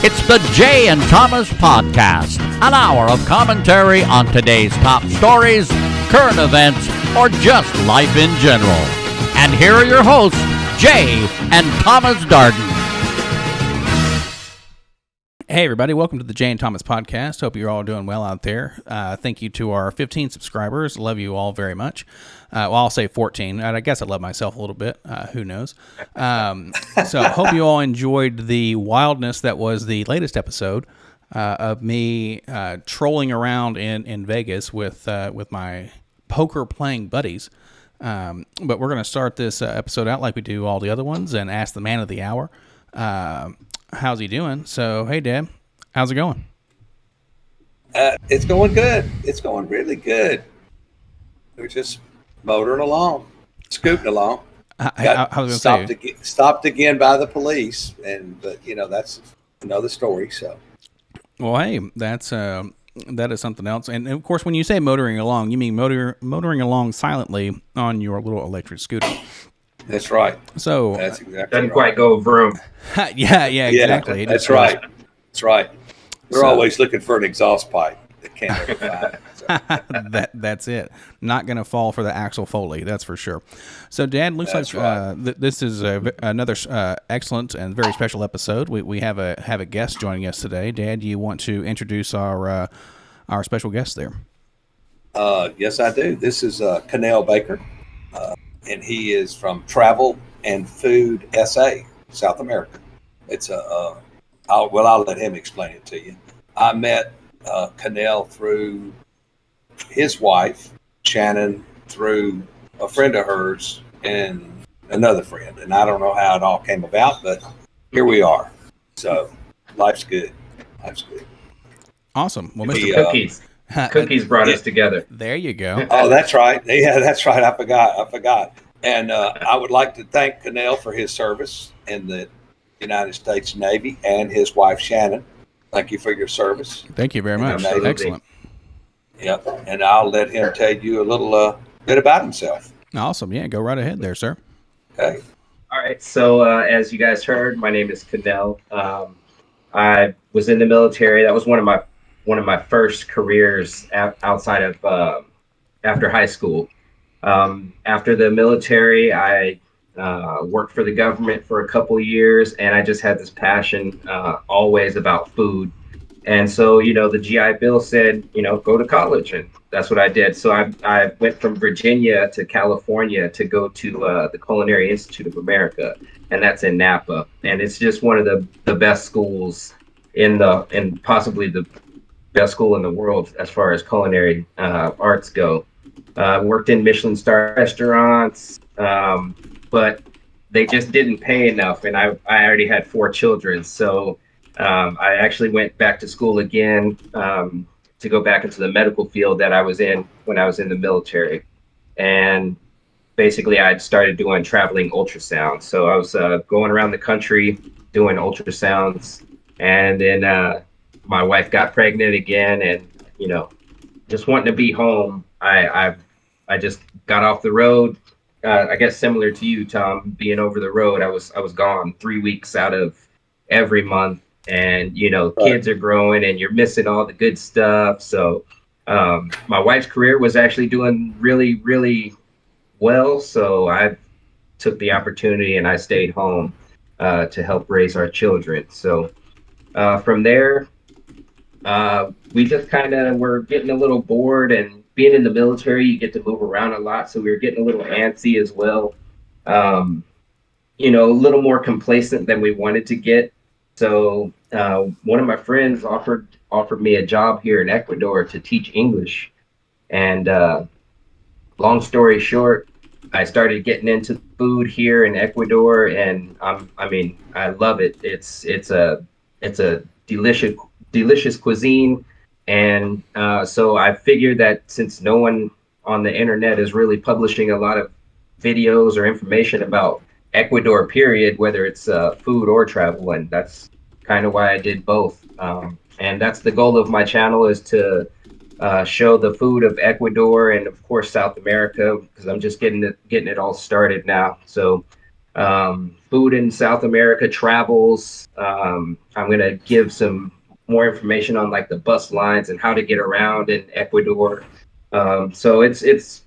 It's the Jaye and Thomas podcast, an hour of commentary on today's top stories, current events, or just life in general. And here are your hosts, Jaye and Thomas Darden. Hey everybody, welcome to the Jaye and Thomas podcast. Hope you're all doing well out there. Thank you to our 15 subscribers. Love you all very much. I'll say 14. I guess I love myself a little bit. Who knows? So hope you all enjoyed the wildness that was the latest episode of me trolling around in Vegas with my poker playing buddies. But we're going to start this episode out like we do all the other ones and ask the man of the hour. How's he doing? So, hey, Dad, how's it going? It's going good. It's going really good. We're just motoring along, scooting along. I was going to say, stopped again by the police, but that's another story. So, well, hey, that is something else. And of course, when you say motoring along, you mean motoring along silently on your little electric scooter. That's right. So that's exactly doesn't quite go vroom. yeah, exactly. Yeah, that's right. That's right. We're always looking for an exhaust pipe that can't ever find. So. That's it. Not going to fall for the axle Foley, that's for sure. So, Dad, looks that's like right. This is another excellent and very special episode. We have a guest joining us today. Dad, do you want to introduce our special guest there? Yes, I do. This is Cannell Baker. And he is from TravelandFoodSA, South America. It's I'll let him explain it to you. I met Cannell through his wife, Shannon, through a friend of hers and another friend. And I don't know how it all came about, but here we are. So life's good. Life's good. Awesome. Well, Mr. Cookies. Cookies brought us together. There you go. Oh, that's right. Yeah, that's right. I forgot. And I would like to thank Cannell for his service in the United States Navy and his wife, Shannon. Thank you for your service. Thank you very much. Excellent. Yep. And I'll let him tell you a little bit about himself. Awesome. Yeah, go right ahead there, sir. Okay. All right. So as you guys heard, my name is Cannell. I was in the military. That was one of my first careers outside of after high school. After the military, I worked for the government for a couple of years, and I just had this passion always about food. And so, the GI Bill said, go to college, and that's what I did. So I went from Virginia to California to go to the Culinary Institute of America, and that's in Napa. And it's just one of the best schools in possibly the best school in the world as far as culinary arts go. Worked in Michelin star restaurants, but they just didn't pay enough. And I already had 4 children. So I actually went back to school again to go back into the medical field that I was in when I was in the military. And basically I started doing traveling ultrasounds. So I was going around the country doing ultrasounds. And then my wife got pregnant again, and, just wanting to be home. I just got off the road. I guess similar to you, Tom, being over the road. I was gone 3 weeks out of every month, and kids are growing, and you're missing all the good stuff. So my wife's career was actually doing really, really well. So I took the opportunity and I stayed home to help raise our children. So from there, we just kind of were getting a little bored, and being in the military, you get to move around a lot. So we were getting a little antsy as well, a little more complacent than we wanted to get. So one of my friends offered me a job here in Ecuador to teach English. And long story short, I started getting into food here in Ecuador, and I love it. It's a delicious cuisine. And so I figured that since no one on the internet is really publishing a lot of videos or information about Ecuador, period, whether it's food or travel, and that's kind of why I did both. And that's the goal of my channel, is to show the food of Ecuador and of course South America, because I'm just getting it all started now. So food in South America, travels. I'm going to give some more information on like the bus lines and how to get around in Ecuador. So it's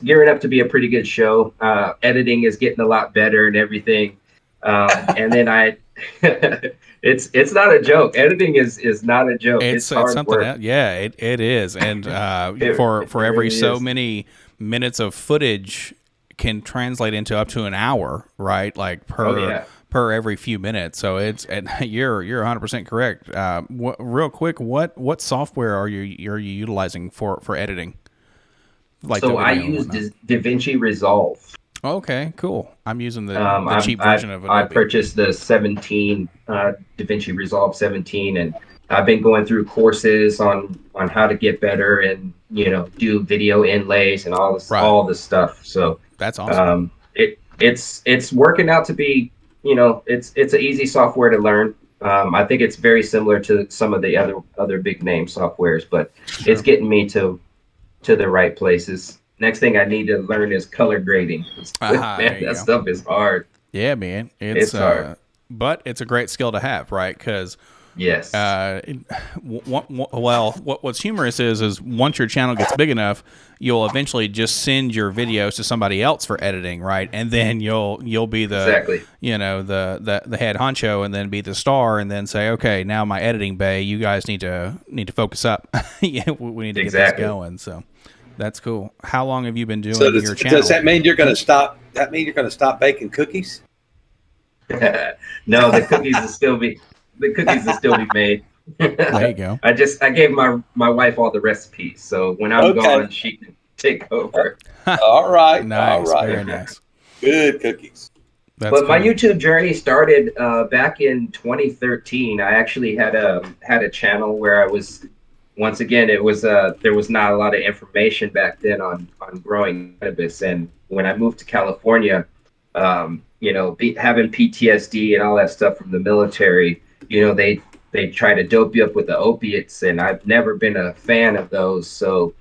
gearing up to be a pretty good show. Editing is getting a lot better and everything. And then it's not a joke. Editing is not a joke. It's hard something work. else. Yeah, it is. And for every so many minutes of footage can translate into up to an hour, right? Like per every few minutes. So and you're 100% correct. Real quick, what software are you utilizing for editing? Like so I use DaVinci Resolve. Okay, cool. I'm using the cheap version of Adobe. I purchased the 17 DaVinci Resolve 17, and I've been going through courses on how to get better and do video inlays and all this stuff. So that's awesome. It's working out to be it's an easy software to learn. I think it's very similar to some of the other big name softwares, but It's getting me to the right places. Next thing I need to learn is color grading. Man, that stuff is hard. Yeah, man. It's hard. But it's a great skill to have, right? Because yes. What's humorous is once your channel gets big enough, you'll eventually just send your videos to somebody else for editing, right? And then you'll be the the head honcho, and then be the star, and then say, okay, now my editing bay, you guys need to focus up. We need to get this going. So that's cool. How long have you been doing your channel? Does that mean you're going to stop? That mean you're going to stop baking cookies? No, the cookies will still be made. There you go. I gave my wife all the recipes, so when I'm gone, she can take over. All right, nice, all right. Very nice. Good cookies. My YouTube journey started back in 2013. I actually had a channel where I was. Once again, it was there was not a lot of information back then on growing cannabis, and when I moved to California, having PTSD and all that stuff from the military, they try to dope you up with the opiates, and I've never been a fan of those. So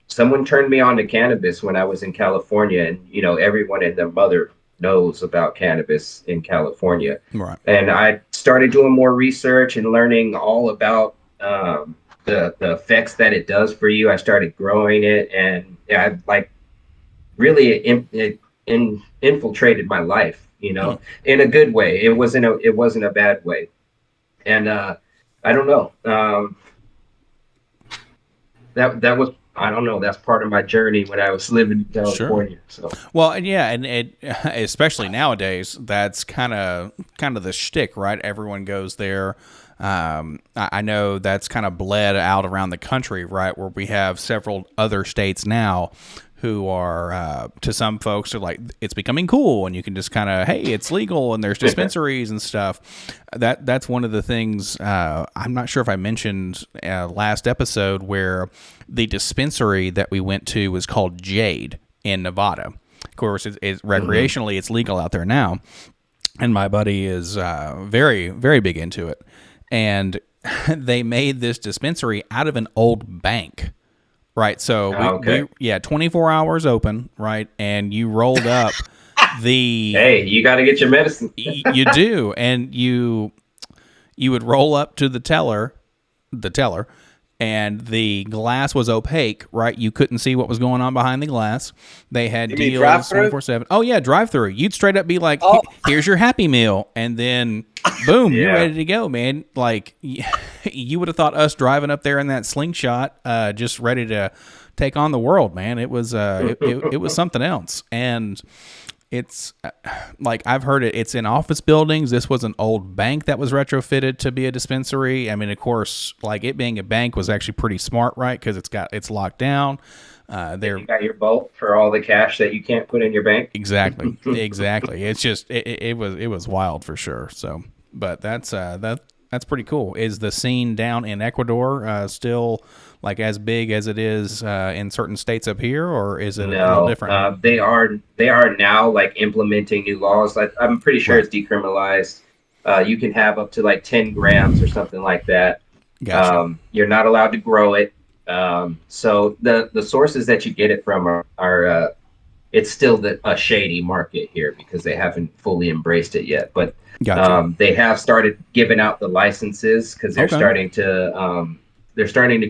someone turned me on to cannabis when I was in California, and everyone and their mother knows about cannabis in California. Right. And I started doing more research and learning all about the effects that it does for you. I started growing it, and I really infiltrated my life, in a good way. It wasn't a bad way. And I don't know. That was, I don't know. That's part of my journey when I was living in California. Sure. So well, and it especially nowadays, that's kind of the shtick, right? Everyone goes there. I know that's kind of bled out around the country, right? Where we have several other states now who are, to some folks, are like, it's becoming cool, and you can just kind of, hey, it's legal, and there's dispensaries and stuff. That's one of the things. I'm not sure if I mentioned last episode where the dispensary that we went to was called Jade in Nevada. Of course, it's recreationally, it's legal out there now, and my buddy is very, very big into it. And they made this dispensary out of an old bank, right? So we 24 hours open, right? And you rolled up hey, you got to get your medicine. You do, and you would roll up to the teller, and the glass was opaque, right? You couldn't see what was going on behind the glass. They had deals 24/7. Oh yeah, drive-through. You'd straight up be like, "Here's your Happy Meal," and then boom, you're ready to go, man. Like you would have thought us driving up there in that slingshot, just ready to take on the world, man. It was it was something else, and it's like I've heard it's in office buildings. This was an old bank that was retrofitted to be a dispensary. I mean, of course, like it being a bank was actually pretty smart, right? Because it's locked down. You got your vault for all the cash that you can't put in your bank. Exactly. It's just it was wild for sure. So, but that's pretty cool. Is the scene down in Ecuador still like as big as it is in certain states up here, or is it a little different? They are now like implementing new laws. I'm pretty sure it's decriminalized. You can have up to like 10 grams or something like that. Gotcha. You're not allowed to grow it. So the sources that you get it from are it's still a shady market here because they haven't fully embraced it yet. But Gotcha. they have started giving out the licenses because they're starting to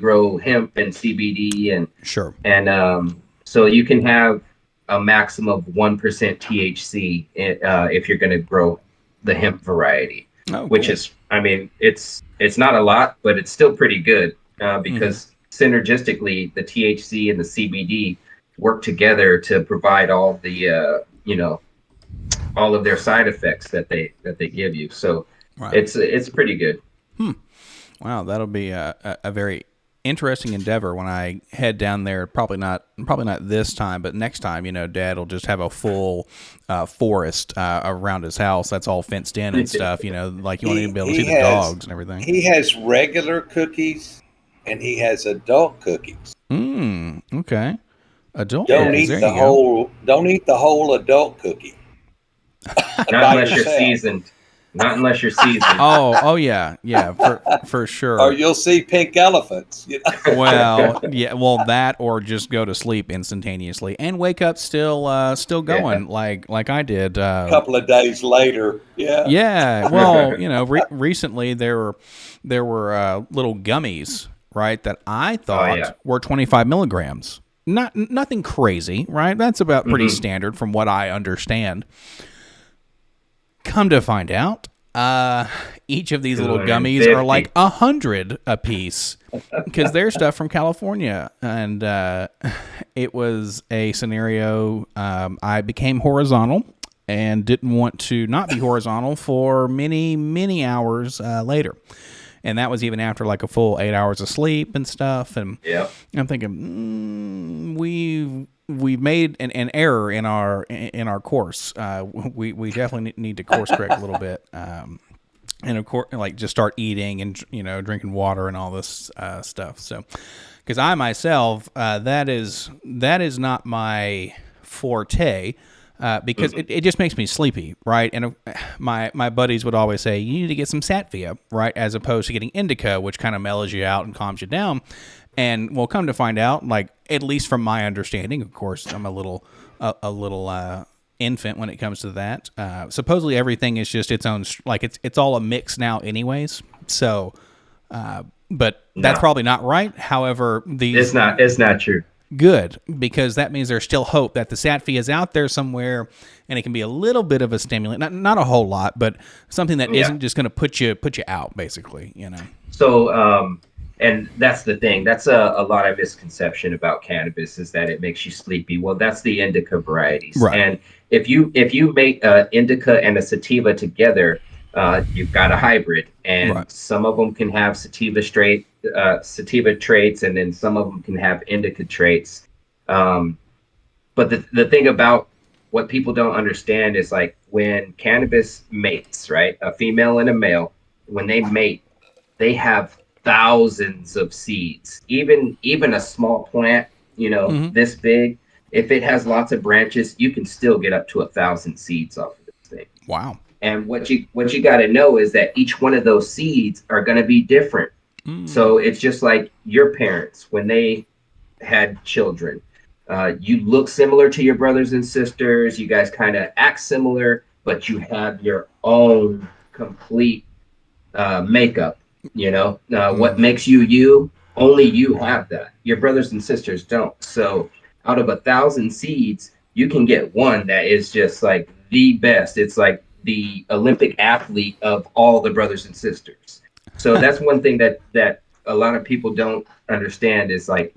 grow hemp and CBD Sure. and so you can have a maximum of 1% THC if you're going to grow the hemp variety, which cool. is, I mean, it's not a lot, but it's still pretty good because synergistically the THC and the CBD work together to provide all the all of their side effects that they give you. So Right. it's pretty good. Wow, that'll be a very interesting endeavor when I head down there. Probably not this time, but next time. Dad will just have a full forest around his house. That's all fenced in and stuff. Like you won't even be able to see the dogs and everything. He has regular cookies and he has adult cookies. Okay. Adult. Don't cookies. eat the whole. Don't eat the whole adult cookie. Not unless you're seasoned. Not unless you're seasoned. Oh yeah, for sure. Or you'll see pink elephants. Well, yeah, that or just go to sleep instantaneously and wake up still going like I did. A couple of days later, yeah. Yeah, well, recently there were little gummies, right, that I thought were 25 milligrams. Nothing crazy, right? That's about pretty standard from what I understand. Come to find out, each of these little gummies are like 100 a piece because they're stuff from California. And it was a scenario. I became horizontal and didn't want to not be horizontal for many, many hours later. And that was even after like a full 8 hours of sleep and stuff. And I'm thinking, we've made an error in our course. We definitely need to course correct a little bit, and of course, like just start eating and drinking water and all this stuff. So, because I myself, that is not my forte. Because it just makes me sleepy, right? And my buddies would always say, you need to get some Satvia, right? As opposed to getting indica, which kind of mellows you out and calms you down. And we'll come to find out, like, at least from my understanding, of course, I'm a little infant when it comes to that. Supposedly everything is just its own, like it's all a mix now anyways. So, but that's probably not right. However, it's not true. Good, because that means there's still hope that the Satvia is out there somewhere, and it can be a little bit of a stimulant, not a whole lot, but something that isn't just going to put you out, basically, So, and that's the thing. That's a lot of misconception about cannabis is that it makes you sleepy. Well, that's the indica varieties, right? And if you make indica and a sativa together, you've got a hybrid, and some of them can have sativa traits, and then some of them can have indica traits. But the thing about what people don't understand is, like, when cannabis mates, right, a female and a male, when they mate, they have thousands of seeds. Even a small plant, this big, if it has lots of branches, you can still get up to 1,000 seeds off of this thing. Wow. And what you got to know is that each one of those seeds are going to be different. So it's just like your parents when they had children. You look similar to your brothers and sisters. You guys kind of act similar, but you have your own complete makeup. What makes you, only you have that. Your brothers and sisters don't. So out of 1,000 seeds, you can get one that is just like the best. It's like the Olympic athlete of all the brothers and sisters. So that's one thing that a lot of people don't understand is, like,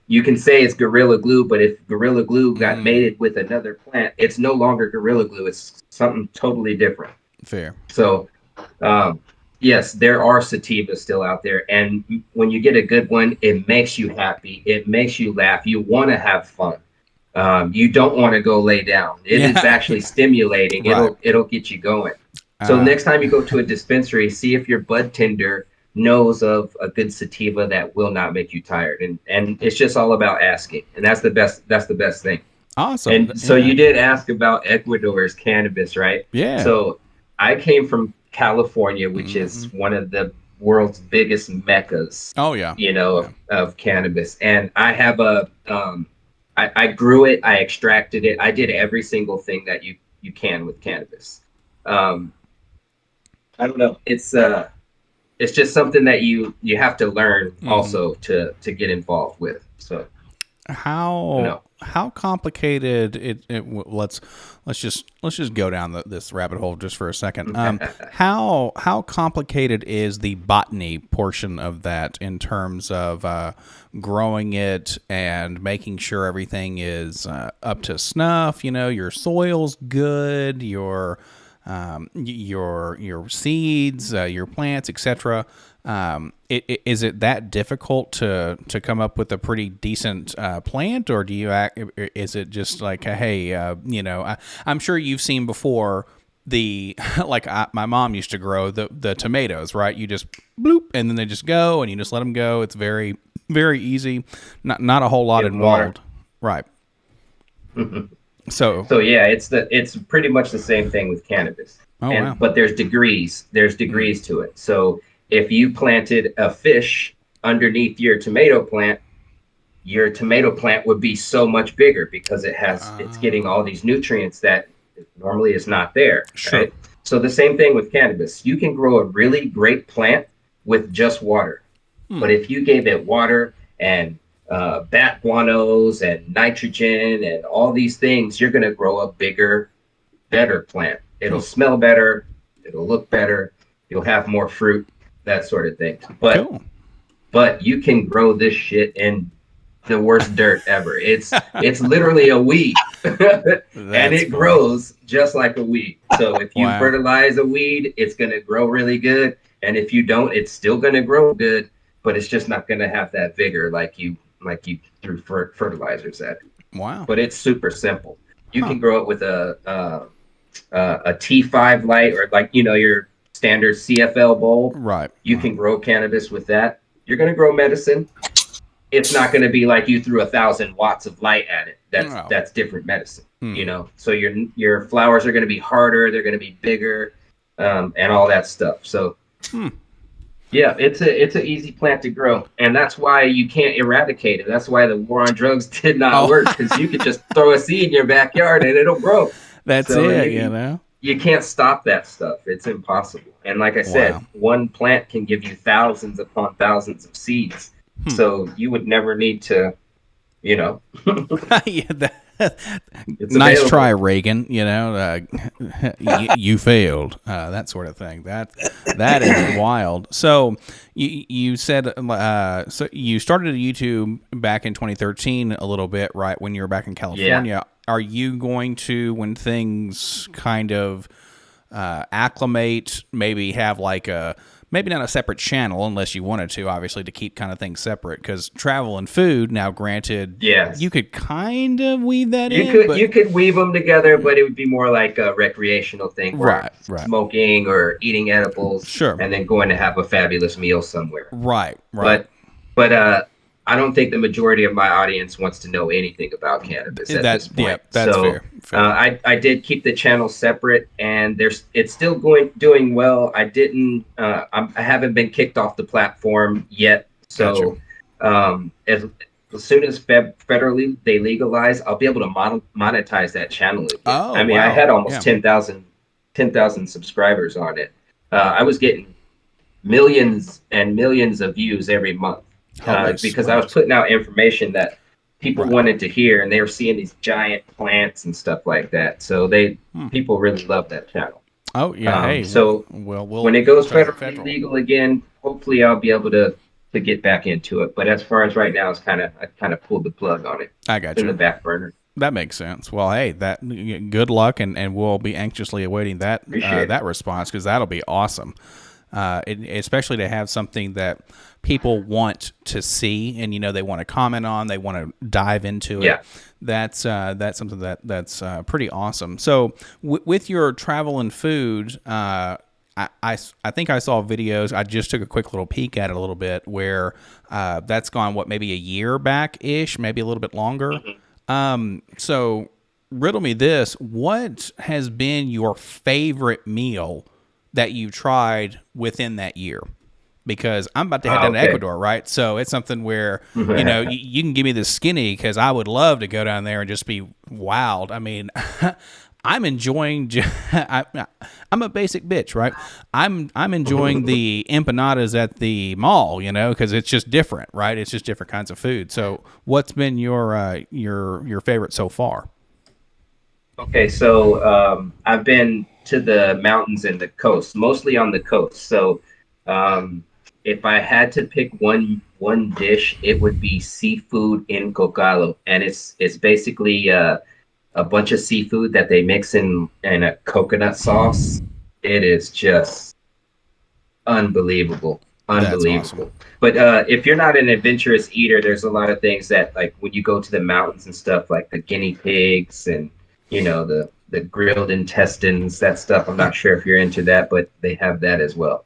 you can say it's Gorilla Glue, but if Gorilla Glue got mated with another plant, it's no longer Gorilla Glue. It's something totally different. Fair. So, yes, there are sativas still out there. And when you get a good one, it makes you happy. It makes you laugh. You want to have fun. You don't want to go lay down. It is actually stimulating. Right. It'll get you going. So next time you go to a dispensary, see if your bud tender knows of a good sativa that will not make you tired. And it's just all about asking. And that's the best thing. Awesome. And so you did ask about Ecuador's cannabis, right? Yeah. So I came from California, which is one of the world's biggest meccas. Oh yeah. Of cannabis. And I have a I grew it, I extracted it, I did every single thing that you can with cannabis. I don't know. It's just something that you have to learn also to get involved with. So how complicated let's just go down this rabbit hole just for a second. How complicated is the botany portion of that in terms of growing it and making sure everything is up to snuff? Your soil's good, your seeds, your plants, etc. Is it that difficult to come up with a pretty decent plant, or is it just like, hey, I'm sure you've seen before my mom used to grow the tomatoes, right? You just bloop and then they just go and you just let them go. It's very, very easy. Not a whole lot involved. Right. So yeah, it's pretty much the same thing with cannabis. Wow. But there's degrees to it. So if you planted a fish underneath your tomato plant would be so much bigger because it's getting all these nutrients that normally is not there. Sure. Right? So the same thing with cannabis. You can grow a really great plant with just water. But if you gave it water and bat guanos and nitrogen and all these things, you're going to grow a bigger, better plant. It'll smell better. It'll look better. You'll have more fruit, that sort of thing. But you can grow this shit in the worst dirt ever. It's literally a weed, and it grows just like a weed. So if you fertilize a weed, it's going to grow really good. And if you don't, it's still going to grow good, but it's just not going to have that vigor like you threw fertilizers at it. Wow. But it's super simple. You can grow it with a T5 light or your standard CFL bulb. Right. You can grow cannabis with that. You're going to grow medicine. It's not going to be like you threw 1,000 watts of light at it. That's different medicine, So your flowers are going to be harder. They're going to be bigger, and all that stuff. So, yeah, it's an easy plant to grow, and that's why you can't eradicate it. That's why the war on drugs did not work, because you could just throw a seed in your backyard and it'll grow. That's it, You can't stop that stuff. It's impossible. And like I said, one plant can give you thousands upon thousands of seeds. So you would never need to, Yeah, it's nice available. try, Reagan. You failed. That sort of thing. That is wild. So you said so you started YouTube back in 2013 a little bit, right? When you were back in California. Yeah. Are you going to, when things kind of acclimate, maybe have maybe not a separate channel unless you wanted to, obviously, to keep kind of things separate? Because travel and food, now granted, you could kind of weave that in. You could weave them together, but it would be more like a recreational thing, right. Smoking or eating edibles, sure, and then going to have a fabulous meal somewhere. Right. But I don't think the majority of my audience wants to know anything about cannabis at this point. Yeah, that's fair. I did keep the channel separate, and it's still doing well. I haven't been kicked off the platform yet. So as soon as federally they legalize, I'll be able to monetize that channel again. I had almost 10,000 subscribers on it. I was getting millions and millions of views every month. Because I was putting out information that people wanted to hear, and they were seeing these giant plants and stuff like that. So people really love that channel. Oh yeah. So when it goes federally legal again, hopefully I'll be able to get back into it. But as far as right now, I kind of pulled the plug on it. I got you. In the back burner. That makes sense. Well, hey, good luck, and we'll be anxiously awaiting that response, because that'll be awesome. Especially to have something that people want to see, and they want to comment on, they want to dive into it. That's something that's pretty awesome. So with your travel and food, I think I saw videos. I just took a quick little peek at it a little bit, where that's gone maybe a year back ish, maybe a little bit longer. So riddle me this: what has been your favorite meal that you tried within that year? because I'm about to head down to Okay. Ecuador, right? So it's something where, you can give me the skinny because I would love to go down there and just be wild. I mean, I'm enjoying. I'm a basic bitch, right? I'm enjoying the empanadas at the mall, because it's just different, right? It's just different kinds of food. So, what's been your favorite so far? Okay, so I've been to the mountains and the coast, mostly on the coast. So if I had to pick one dish, it would be seafood in cocalo, and it's basically a bunch of seafood that they mix in a coconut sauce. It is just unbelievable, That's awesome. unbelievable. But if you're not an adventurous eater, there's a lot of things that, like when you go to the mountains and stuff, like the guinea pigs and the grilled intestines, that stuff. I'm not sure if you're into that, but they have that as well.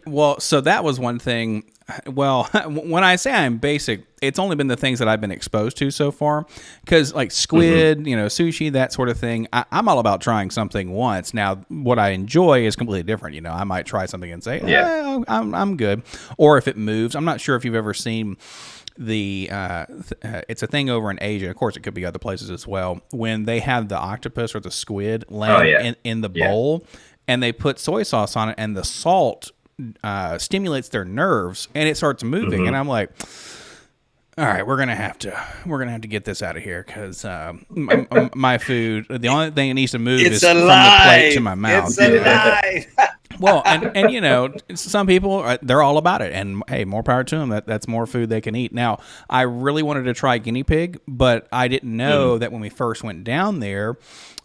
Well, so that was one thing. Well, when I say I'm basic, it's only been the things that I've been exposed to so far. Because like squid, sushi, that sort of thing, I'm all about trying something once. Now, what I enjoy is completely different. I might try something and say, yeah, I'm good. Or if it moves, I'm not sure if you've ever seen it's a thing over in Asia. Of course, it could be other places as well. When they have the octopus or the squid laying in the bowl, and they put soy sauce on it, and the salt stimulates their nerves, and it starts moving. And I'm like, all right, we're gonna have to get this out of here because my food. The only thing it needs to move is from the plate to my mouth. It's alive. Well, and some people they're all about it, and hey, more power to them. That's more food they can eat. Now, I really wanted to try guinea pig, but I didn't know that when we first went down there,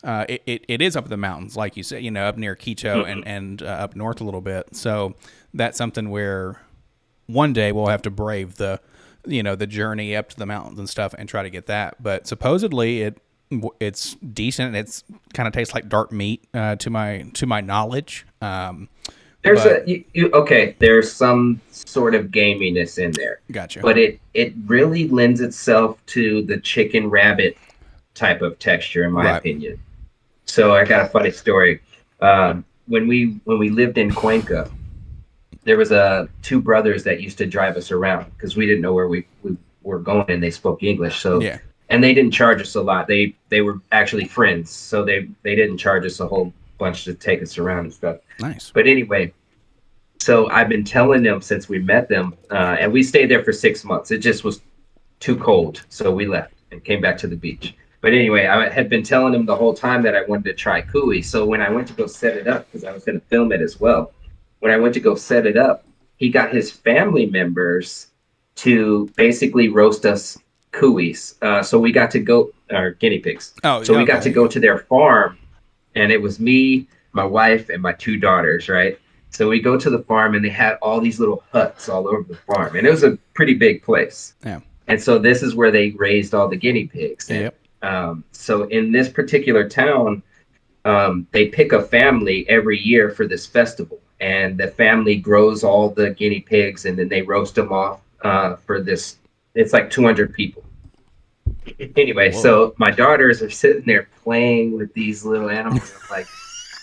it is up in the mountains, like you said, up near Quito and up north a little bit. So that's something where one day we'll have to brave the journey up to the mountains and stuff and try to get that. But supposedly it's decent. It's kind of tastes like dark meat to my knowledge. There's some sort of gaminess in there. Gotcha. But it really lends itself to the chicken rabbit type of texture, in my opinion. So I got a funny story. When we lived in Cuenca, there was two brothers that used to drive us around because we didn't know where we were going, and they spoke English. So and they didn't charge us a lot. They were actually friends, so they didn't charge us a whole bunch to take us around and stuff. Nice. But anyway, so I've been telling them since we met them, and we stayed there for 6 months. It just was too cold, so we left and came back to the beach. But anyway, I had been telling him the whole time that I wanted to try cuy. So when I went to go set it up, because I was going to film it as well, when I went to go set it up, he got his family members to basically roast us cuys. So we got to go, or guinea pigs. We got to go to their farm, and it was me, my wife, and my 2 daughters, right? So we go to the farm, and they had all these little huts all over the farm, and it was a pretty big place. Yeah. And so this is where they raised all the guinea pigs. Yep. So in this particular town, they pick a family every year for this festival, and the family grows all the guinea pigs, and then they roast them off for this. It's like 200 people. Anyway, so my daughters are sitting there playing with these little animals. I'm like,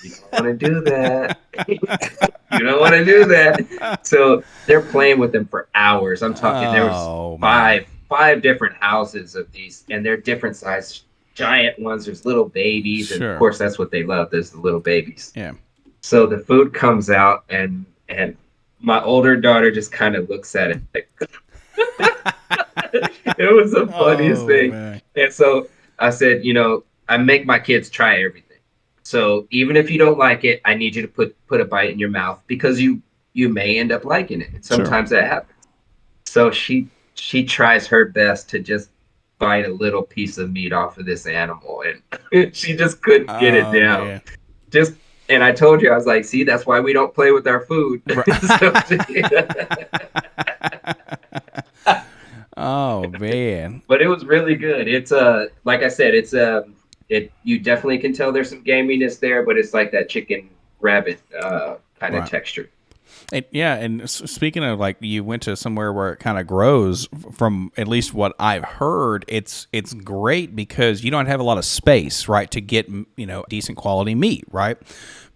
you don't want to do that. You don't want to do that. So they're playing with them for hours. I'm talking, there was five different houses of these, and they're different size, giant ones. There's little babies, and of course that's what they love. There's the little babies. Yeah. So the food comes out, and my older daughter just kind of looks at it like, it was the funniest thing. Man. And so I said, I make my kids try everything. So even if you don't like it, I need you to put a bite in your mouth, because you may end up liking it. And sometimes that happens. So she tries her best to just bite a little piece of meat off of this animal, and she just couldn't get it down. Man. And I told you, I was like, see, that's why we don't play with our food. Oh man. But it was really good. It's like I said, you definitely can tell there's some gaminess there, but it's like that chicken rabbit kind of texture. And speaking of, like, you went to somewhere where it kind of grows, from at least what I've heard, it's great because you don't have a lot of space, right, to get decent quality meat, right?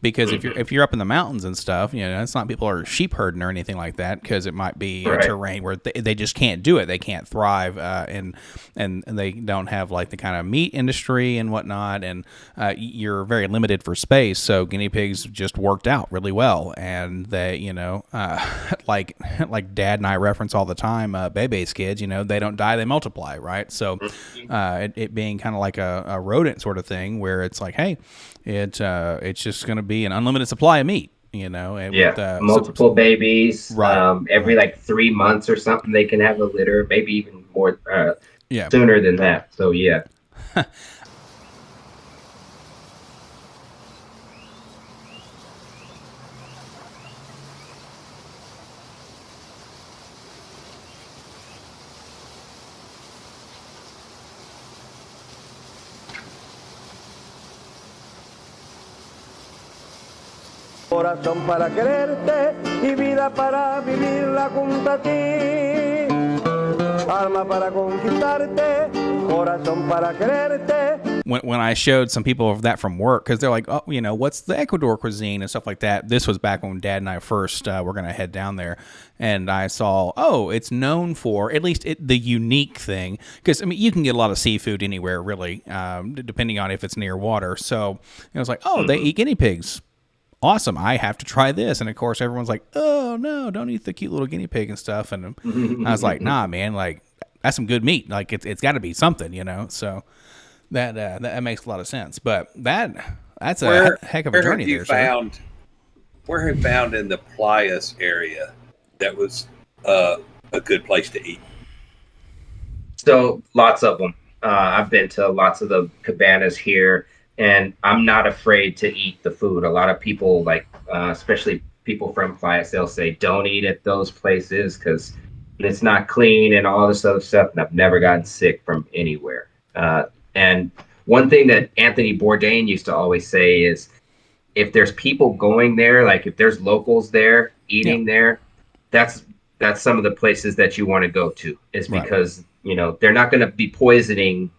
because if you're up in the mountains and stuff, it's not people are sheep herding or anything like that, because it might be a terrain where they just can't do it. They can't thrive, and they don't have like the kind of meat industry and whatnot, and you're very limited for space. So guinea pigs just worked out really well, and they, like Dad and I reference all the time, Bebe's kids, they don't die, they multiply, right? So it being kind of like a rodent sort of thing, where it's like, hey, it's just going to be an unlimited supply of meat, and with, multiple babies, every like 3 months or something, they can have a litter, maybe even more sooner than that. So yeah. Corazón para quererte y vida para vivirla junto a ti. Alma para conquistarte, corazón para quererte. When I showed some people of that from work, because they're like, oh, what's the Ecuador cuisine and stuff like that. This was back when Dad and I first were going to head down there. And I saw, it's known for, at least the unique thing. Because, you can get a lot of seafood anywhere, really, depending on if it's near water. So I was like, they eat guinea pigs. Awesome, I have to try this. And of course everyone's like, oh no, don't eat the cute little guinea pig and stuff. And I was like, nah, man, like that's some good meat. Like it's got to be something, so that makes a lot of sense. But that's a heck of a journey there. Where have you found in the Playas area that was a good place to eat? So lots of them. I've been to lots of the cabanas here. And I'm not afraid to eat the food. A lot of people, like, especially people from Playas, they'll say, don't eat at those places because it's not clean and all this other stuff. And I've never gotten sick from anywhere. And one thing that Anthony Bourdain used to always say is, if there's people going there, like if there's locals there eating there, that's some of the places that you want to go to. Is because, they're not going to be poisoning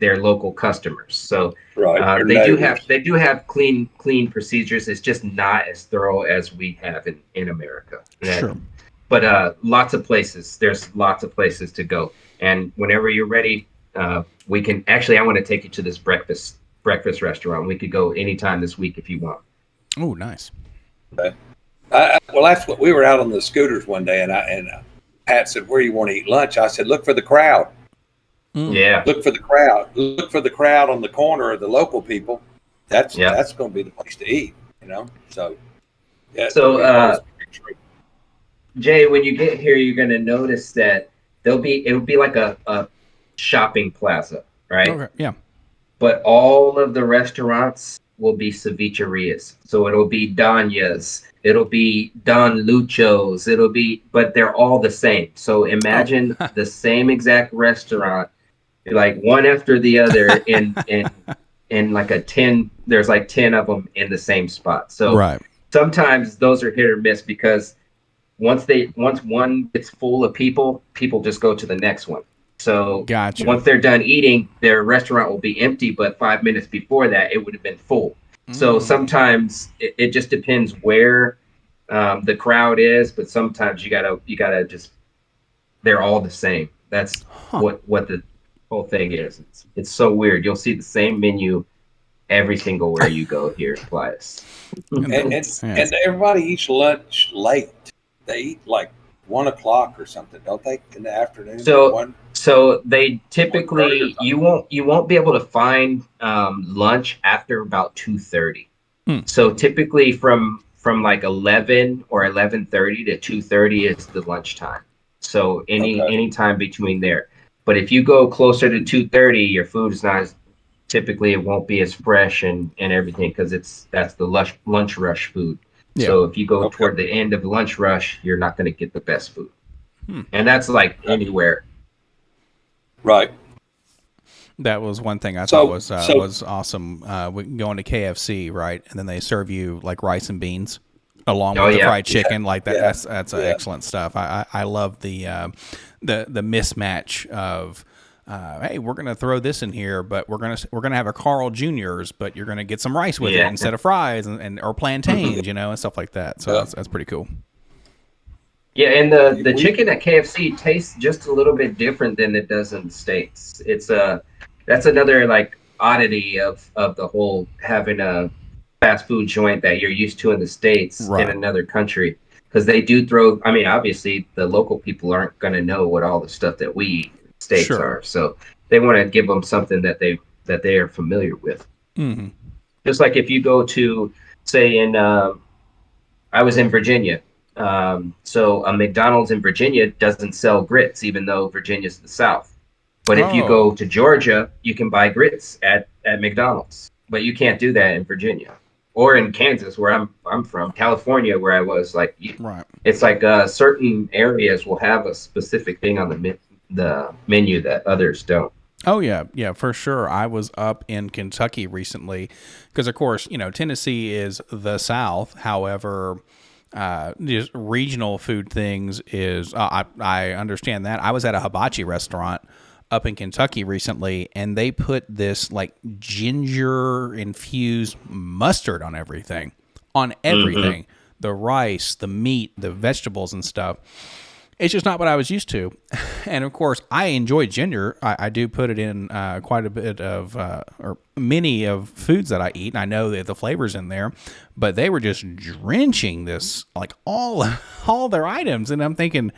their local customers. So they do have clean procedures. It's just not as thorough as we have in America. Sure. But lots of places. There's lots of places to go. And whenever you're ready, we can actually. I want to take you to this breakfast restaurant. We could go anytime this week if you want. Oh, nice. Okay. Well, that's what we were out on the scooters one day, and Pat said, "Where do you want to eat lunch?" I said, "Look for the crowd." Yeah. Look for the crowd. Look for the crowd on the corner of the local people. That's going to be the place to eat, So, yeah. So, Jay, when you get here, you're going to notice that it'll be like a shopping plaza, right? Okay. Yeah. But all of the restaurants will be cevicherias. So it'll be Daña's, it'll be Don Lucho's, but they're all the same. So imagine the same exact restaurant, like one after the other in like a 10, there's like 10 of them in the same spot. So sometimes those are hit or miss because once one gets full of people just go to the next one. So once they're done eating, their restaurant will be empty, but 5 minutes before that, it would have been full. So sometimes it just depends where the crowd is, but sometimes you gotta just, they're all the same. That's what the whole thing is. It's so weird. You'll see the same menu every single where you go here in Playas. and everybody eats lunch late. They eat like 1 o'clock or something, don't they, in the afternoon? So they typically you won't be able to find lunch after about 2:30. So typically from like 11 or 11:30 to 2:30 is the lunchtime. So any time between there. But if you go closer to 2:30, your food is not typically, it won't be as fresh and everything because that's the lunch rush food. Yeah. So if you go toward the end of the lunch rush, you're not going to get the best food. And that's like anywhere. Right. That was one thing I thought was awesome. Going to KFC, right? And then they serve you like rice and beans along with the fried chicken. Like that. That's excellent stuff. I love the mismatch of hey, we're gonna throw this in here, but we're gonna have a Carl Jr.'s, but you're gonna get some rice with it instead of fries and or plantains, and stuff like that. So that's pretty cool. Yeah, and the chicken at KFC tastes just a little bit different than it does in the States. That's another like oddity of the whole having a fast food joint that you're used to in the States in another country, because they do throw. I mean, obviously the local people aren't going to know what all the stuff that we eat in the States are, so they want to give them something that they are familiar with. Mm-hmm. Just like if you go to, say, I was in Virginia. So a McDonald's in Virginia doesn't sell grits, even though Virginia's the South. But if you go to Georgia, you can buy grits at McDonald's. But you can't do that in Virginia or in Kansas, where I'm from. California, where I was, like, it's like certain areas will have a specific thing on the menu that others don't. Oh, yeah, for sure. I was up in Kentucky recently because, of course, Tennessee is the South. However, just regional food things is, I understand that. I was at a hibachi restaurant up in Kentucky recently, and they put this like ginger infused mustard on everything. Mm-hmm. The rice, the meat, the vegetables and stuff. It's just not what I was used to. And of course, I enjoy ginger. I do put it in quite a bit of, or many of foods that I eat. And I know that the flavor's in there, but they were just drenching this, like all their items. And I'm thinking,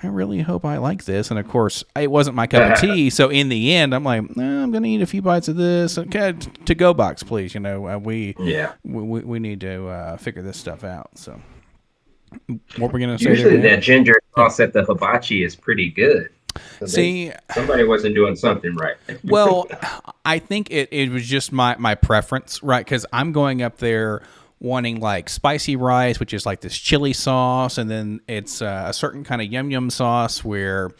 I really hope I like this. And of course, it wasn't my cup of tea. So in the end, I'm like, I'm going to eat a few bites of this. Okay, to-go box, please. We need to figure this stuff out. So. What we're gonna say? Usually that ginger sauce at the hibachi is pretty good. So somebody wasn't doing something right. Well, I think it was just my preference, right? Because I'm going up there wanting like spicy rice, which is like this chili sauce, and then it's a certain kind of yum sauce where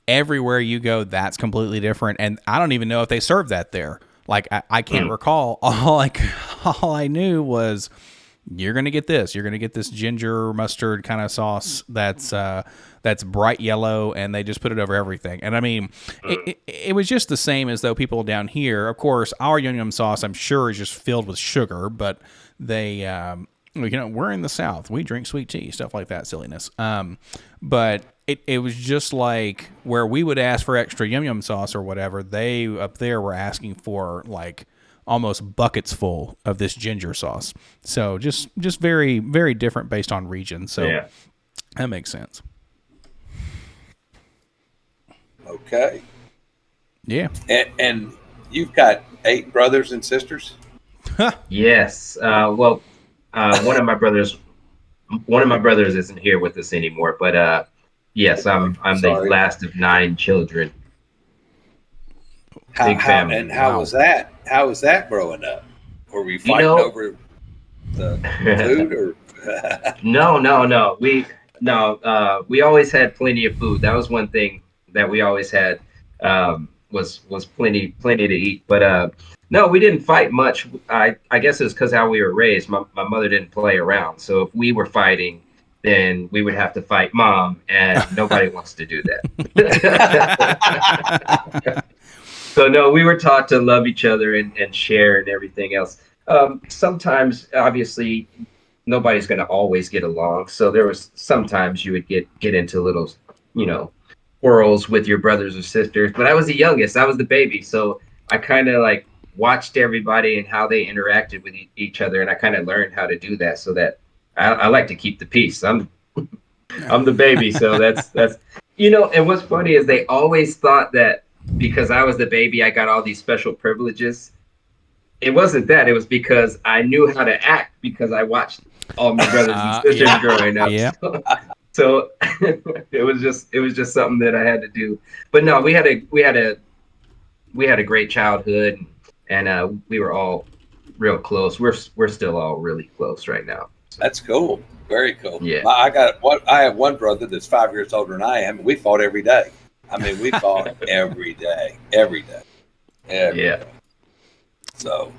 everywhere you go, that's completely different. And I don't even know if they serve that there. Like I can't recall. All I knew was, you're going to get this. You're going to get this ginger mustard kind of sauce that's bright yellow, and they just put it over everything. And I mean, it was just the same as though people down here, of course, our yum sauce, I'm sure, is just filled with sugar, but they, we're in the South. We drink sweet tea, stuff like that silliness. But it was just like where we would ask for extra yum sauce or whatever, they up there were asking for like almost buckets full of this ginger sauce. So just very, very different based on region. So that makes sense. Okay. Yeah. And you've got 8 brothers and sisters? Yes. One of my brothers isn't here with us anymore, but yes, I'm the last of 9 children. Big family. And how was that? How was that growing up? Were we fighting over the food or? No. We always had plenty of food. That was one thing that we always had, was plenty to eat. But no, we didn't fight much. I guess it's because how we were raised. My mother didn't play around. So if we were fighting, then we would have to fight mom, and nobody wants to do that. So no, we were taught to love each other and share and everything else. Sometimes, obviously, nobody's going to always get along. So there was sometimes you would get into little, quarrels with your brothers or sisters. But I was the youngest. I was the baby. So I kind of like watched everybody and how they interacted with each other. And I kind of learned how to do that, so that I like to keep the peace. I'm the baby. So that's, and what's funny is they always thought that because I was the baby, I got all these special privileges. It wasn't that. It was because I knew how to act, because I watched all my brothers and sisters growing up. Yeah. So it was just something that I had to do. But no, we had a great childhood, and we were all real close. We're still all really close right now. So. That's cool. Very cool. Yeah. I have one brother that's 5 years older than I am, and we fought every day. I mean, we fought every day. Yeah. So.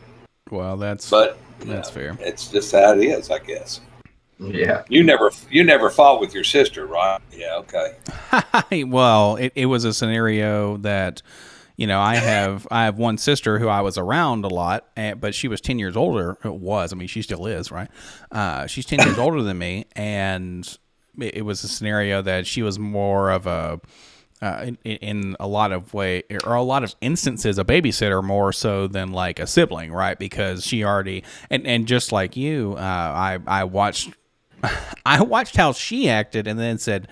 Well, that's fair. It's just how it is, I guess. Yeah. You never fought with your sister, right? Yeah. Okay. Well, it was a scenario that, I have one sister who I was around a lot, but she was 10 years older. It was, I mean, she still is, right? She's 10 years older than me, and it was a scenario that she was more of a, in a lot of a lot of instances, a babysitter more so than like a sibling, right? Because she already, and just like you, I watched how she acted and then said,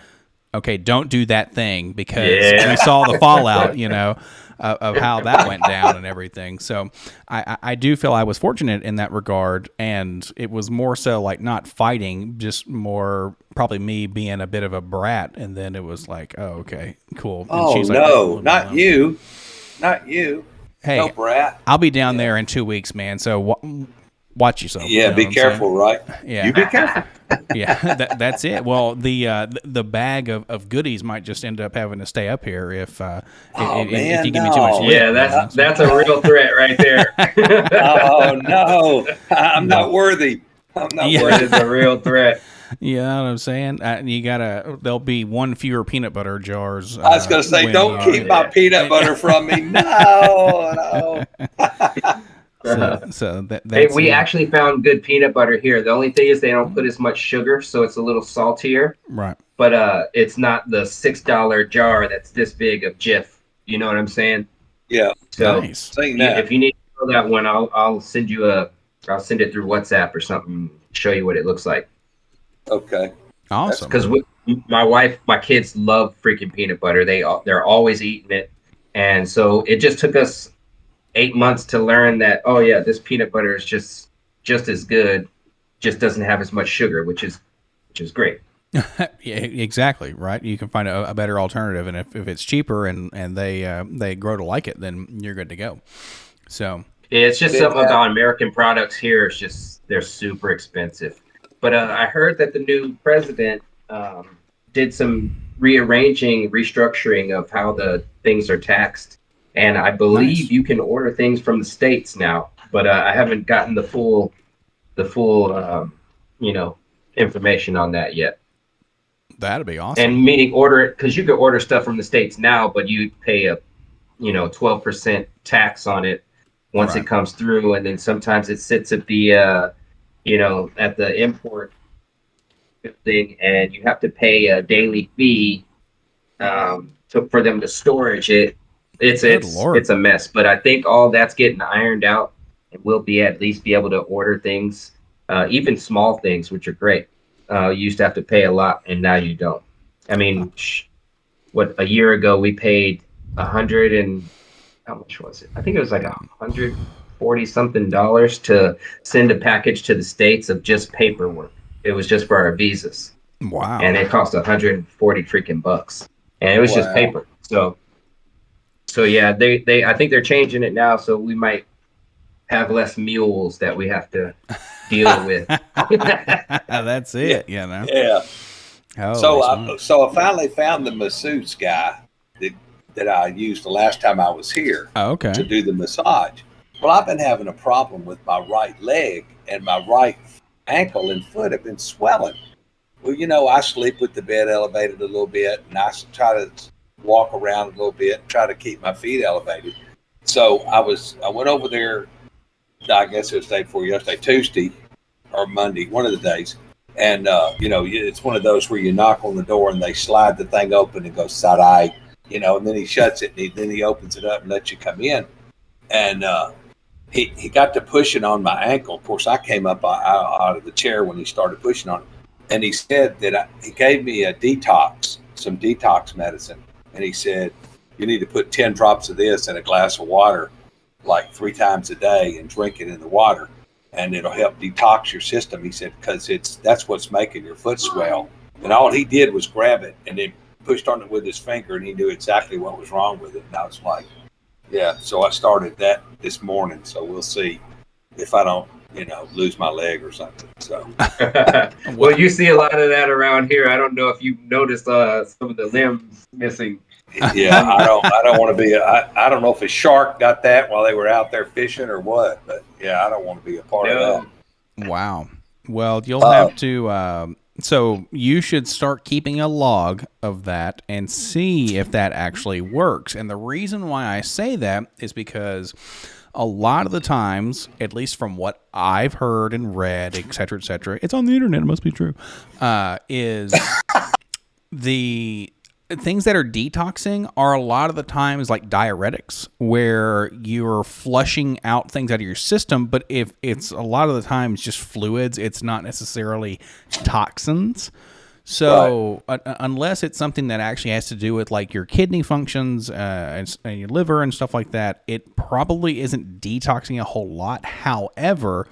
okay, don't do that thing, because we saw the fallout, of how that went down and everything. So I do feel I was fortunate in that regard, and it was more so like not fighting, just more probably me being a bit of a brat, and then it was like, oh, okay, cool. And Oh she's like, no, not you. Hey, no brat. I'll be down there in 2 weeks, man. So watch yourself. Yeah, be careful, right? Yeah, you be careful. Yeah, that's it. Well, the bag of goodies might just end up having to stay up here if you give me too much. Yeah, that's a real threat right there. Oh no, I'm not worthy. I'm not worthy. It's a real threat. You know what I'm saying? There'll be one fewer peanut butter jars. I was going to say, don't keep my peanut butter from me. No. That's we actually found good peanut butter here. The only thing is they don't put as much sugar, so it's a little saltier. Right. But it's not the $6 jar that's this big of Jif. You know what I'm saying? Yeah. So nice. If you need to know that one, I'll send it through WhatsApp or something. Show you what it looks like. Okay. Awesome. Because my kids love freaking peanut butter. They're always eating it, and so it just took us 8 months to learn that. Oh yeah, this peanut butter is just as good, just doesn't have as much sugar, which is great. Yeah, exactly right. You can find a better alternative, and if it's cheaper and they grow to like it, then you're good to go. So it's just something about American products here. It's just they're super expensive. But I heard that the new president did some restructuring of how the things are taxed, and I believe you can order things from the States now. But I haven't gotten the full information on that yet. That'd be awesome. And meaning order it, because you could order stuff from the States now, but you pay a 12% tax on it once it comes through, and then sometimes it sits at the at the import thing, and you have to pay a daily fee for them to storage it. It's a mess, but I think all that's getting ironed out, and we'll at least be able to order things, even small things, which are great. You used to have to pay a lot, and now you don't. I mean, a year ago we paid how much was it? I think it was like $140 something to send a package to the States of just paperwork. It was just for our visas. Wow. And it cost $140 freaking bucks. And it was just paper. So yeah, they I think they're changing it now, so we might have less mules that we have to deal with. That's it, Yeah. So I finally found the masseuse guy that I used the last time I was here to do the massage. Well, I've been having a problem with my right leg, and my right ankle and foot have been swelling. Well, I sleep with the bed elevated a little bit, and I try to walk around a little bit and try to keep my feet elevated. So I went over there, I guess it was the day before yesterday, Tuesday or Monday, one of the days. And, it's one of those where you knock on the door and they slide the thing open and go side-eye, and then he shuts it, and then he opens it up and lets you come in. And he got to pushing on my ankle. Of course, I came up out of the chair when he started pushing on it. And he said that he gave me some detox medicine. And he said, you need to put 10 drops of this in a glass of water like 3 times a day and drink it in the water. And it'll help detox your system. He said, because that's what's making your foot swell. And all he did was grab it and then pushed on it with his finger, and he knew exactly what was wrong with it. And I was like, yeah. So I started that this morning. So we'll see if I don't, lose my leg or something. So. Well, you see a lot of that around here. I don't know if you've noticed some of the limbs missing. Yeah, I don't want to be. I don't know if a shark got that while they were out there fishing or what. But yeah, I don't want to be a part of that. Wow. Well, you'll have to. So you should start keeping a log of that and see if that actually works. And the reason why I say that is because a lot of the times, at least from what I've heard and read, et cetera, it's on the internet, it must be true, is the things that are detoxing are a lot of the times like diuretics, where you're flushing out things out of your system. But if it's a lot of the times just fluids, it's not necessarily toxins. So unless it's something that actually has to do with like your kidney functions and your liver and stuff like that, it probably isn't detoxing a whole lot. However,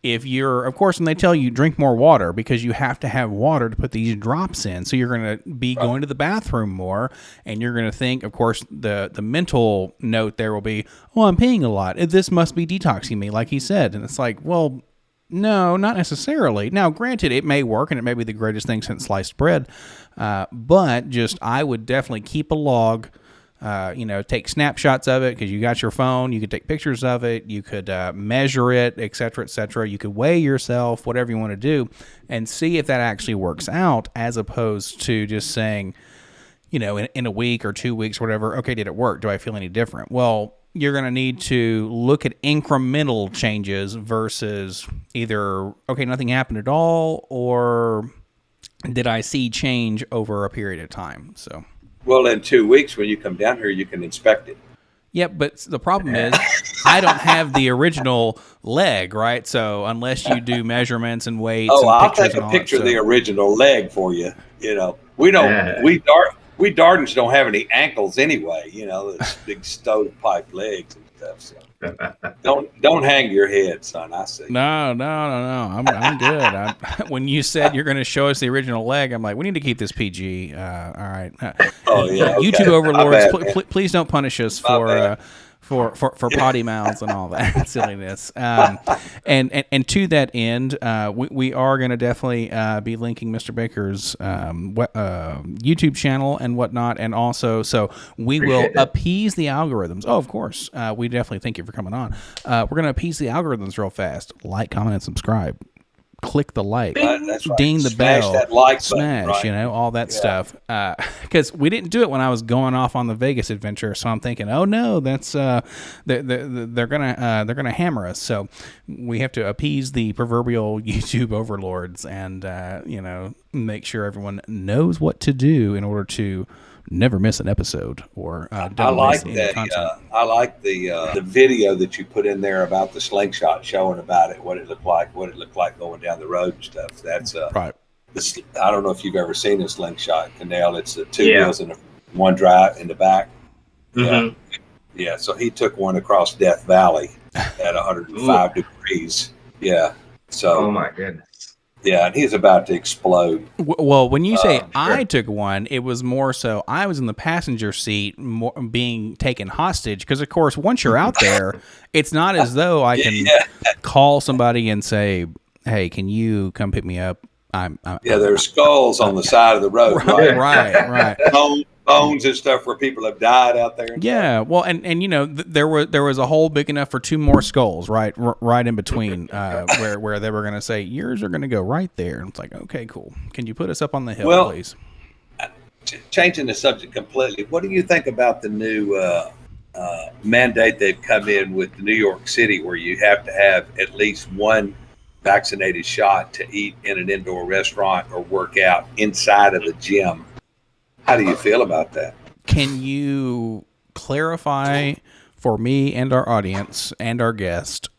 if you're, of course, when they tell you drink more water, because you have to have water to put these drops in, so you're going to be going to the bathroom more, and you're going to think, of course, the mental note there will be, oh, I'm peeing a lot. This must be detoxing me, like he said. And it's like, well, no, not necessarily. Now, granted, it may work, and it may be the greatest thing since sliced bread, but just I would definitely keep a log. Take snapshots of it, because you got your phone. You could take pictures of it. You could measure it, et cetera. You could weigh yourself, whatever you want to do, and see if that actually works out, as opposed to just saying, in a week or 2 weeks or whatever, okay, did it work? Do I feel any different? Well, you're going to need to look at incremental changes versus either, okay, nothing happened at all, or did I see change over a period of time? So, well, in 2 weeks when you come down here, you can inspect it. Yep, but the problem is I don't have the original leg, right? So unless you do measyments and weights and I'll pictures take and a all picture that, of the original leg for you. We don't. We Dardens don't have any ankles anyway. Those big stovepipe legs and stuff. So don't hang your head, son. I see. No. I'm good. When you said you're going to show us the original leg, I'm like, we need to keep this PG. All right. Oh yeah. Okay. YouTube overlords, bad, please don't punish us for potty mouths and all that silliness. And to that end, we are going to definitely be linking Mr. Baker's YouTube channel and whatnot, and also so we will appease the algorithms. Oh, of course, we definitely thank you for coming on. We're going to appease the algorithms real fast. Like, comment, and subscribe. Click the like, that's right. ding the Smash bell, that like smash, button, right? All that stuff. Because we didn't do it when I was going off on the Vegas adventure, so I'm thinking, oh no, that's they're gonna hammer us. So we have to appease the proverbial YouTube overlords and make sure everyone knows what to do in order to never miss an episode or don't miss any content. I like the video that you put in there about the slingshot, showing about it, what it looked like going down the road and stuff. That's right. I don't know if you've ever seen a slingshot, Canal. It's the two wheels and one drive in the back. Mm-hmm. Yeah. So he took one across Death Valley at 105 degrees. Yeah. So. Oh my goodness. Yeah, and he's about to explode. Well, when you say I took one, it was more so I was in the passenger seat being taken hostage, because, of course, once you're out there, it's not as though I can call somebody and say, hey, can you come pick me up? There's skulls on the side of the road. Right. Bones and stuff where people have died out there. Yeah, well, and there was a hole big enough for two more skulls, right in between, where they were going to say yours are going to go right there, and it's like, okay, cool. Can you put us up on the hill, please? Changing the subject completely, what do you think about the new mandate they've come in with New York City, where you have to have at least one vaccinated shot to eat in an indoor restaurant or work out inside of a gym? How do you feel about that? Can you clarify for me and our audience and our guest,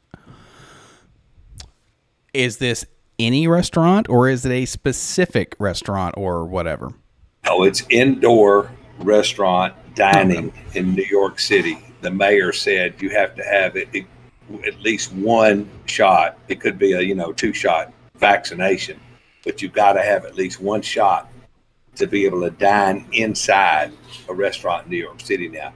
is this any restaurant or is it a specific restaurant or whatever? Oh, it's indoor restaurant dining in New York City. The mayor said you have to have at least one shot. It could be a 2-shot vaccination, but you've got to have at least one shot to be able to dine inside a restaurant in New York City now.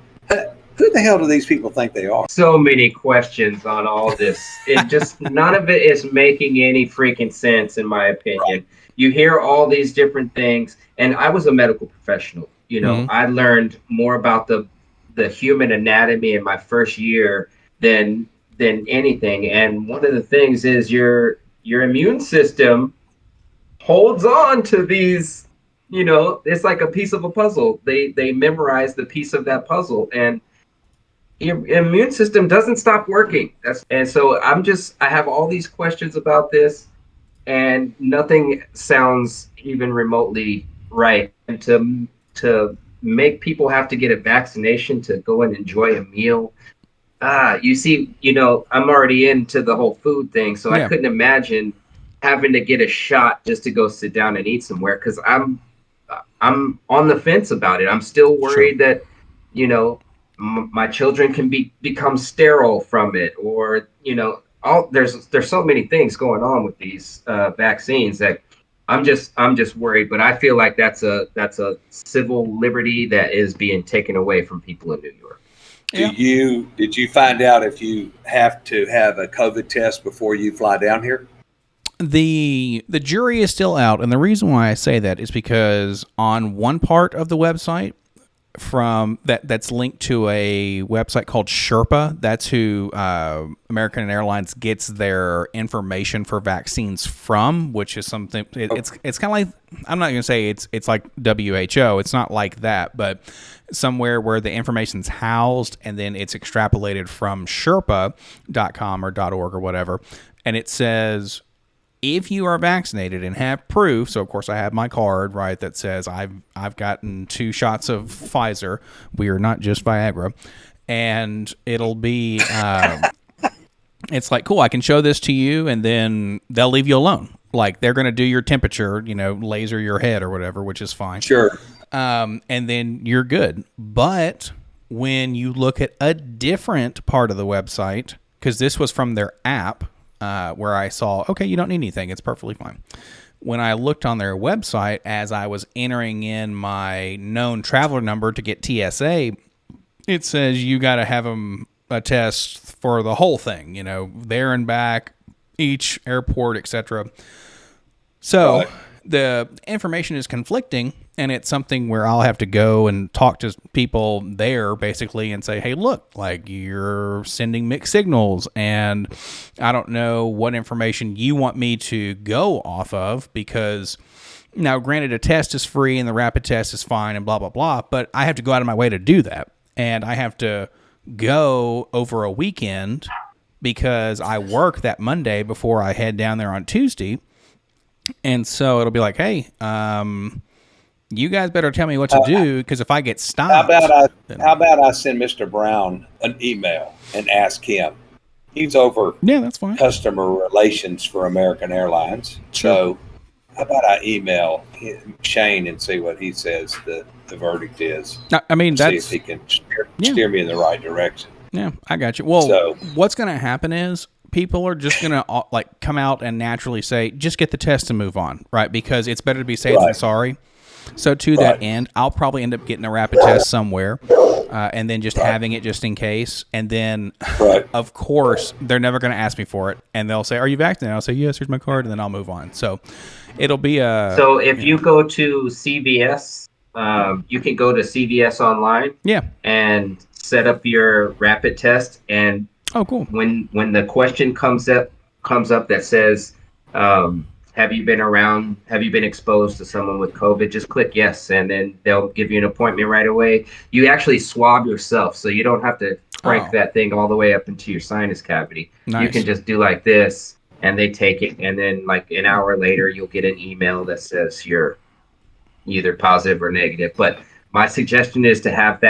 Who the hell do these people think they are? So many questions on all this. It just, none of it is making any freaking sense, in my opinion. Right. You hear all these different things, and I was a medical professional. I learned more about the human anatomy in my first year than anything. And one of the things is your immune system holds on to these, it's like a piece of a puzzle. They memorize the piece of that puzzle, and your immune system doesn't stop working. And so I have all these questions about this, and nothing sounds even remotely right. And to make people have to get a vaccination to go and enjoy a meal. You see, I'm already into the whole food thing, so I couldn't imagine having to get a shot just to go sit down and eat somewhere, because I'm on the fence about it. I'm still worried that, my children can become sterile from it, or there's so many things going on with these vaccines that I'm just worried. But I feel like that's a civil liberty that is being taken away from people in New York. Did you find out if you have to have a COVID test before you fly down here? The jury is still out, and the reason why I say that is because on one part of the website that's linked to a website called Sherpa. That's who American Airlines gets their information for vaccines from, which is something. It's kind of like, I'm not going to say it's like WHO. It's not like that, but somewhere where the information's housed and then it's extrapolated from Sherpa.com or .org or whatever, and it says, if you are vaccinated and have proof, so of course I have my card, right, that says I've gotten 2 shots of Pfizer. We are not just Viagra. And it'll be, it's like, cool, I can show this to you, and then they'll leave you alone. Like, they're going to do your temperature, laser your head or whatever, which is fine. Sure. And then you're good. But when you look at a different part of the website, because this was from their app, where I saw, okay, you don't need anything. It's perfectly fine. When I looked on their website, as I was entering in my known traveler number to get TSA, it says you got to have a test for the whole thing, there and back, each airport, etc. So the information is conflicting, and it's something where I'll have to go and talk to people there basically and say, hey, look, like, you're sending mixed signals, and I don't know what information you want me to go off of, because now, granted, a test is free and the rapid test is fine and blah, blah, blah, but I have to go out of my way to do that. And I have to go over a weekend because I work that Monday before I head down there on Tuesday. And so it'll be like, hey, you guys better tell me what to do, because if I get stopped. How about I send Mr. Brown an email and ask him? He's over that's fine. Customer relations for American Airlines. So how about I email Shane and see what he says the verdict is? I mean, see if he can steer me in the right direction. Yeah, I got you. Well, what's going to happen is people are just going to come out and naturally say, just get the test and move on, right? Because it's better to be safe than sorry. So to that end, I'll probably end up getting a rapid test somewhere, and then just having it just in case. And then, of course, they're never going to ask me for it. And they'll say, are you vaccinated? I'll say, yes, here's my card, and then I'll move on. So it'll be a... So if you go to CVS, you can go to CVS online and set up your rapid test. And oh, cool. When the question comes up that says... have you been exposed to someone with COVID? Just click yes, and then they'll give you an appointment right away. You actually swab yourself, so you don't have to crank that thing all the way up into your sinus cavity. Nice. You can just do like this, and they take it, and then like an hour later, you'll get an email that says you're either positive or negative. But my suggestion is to have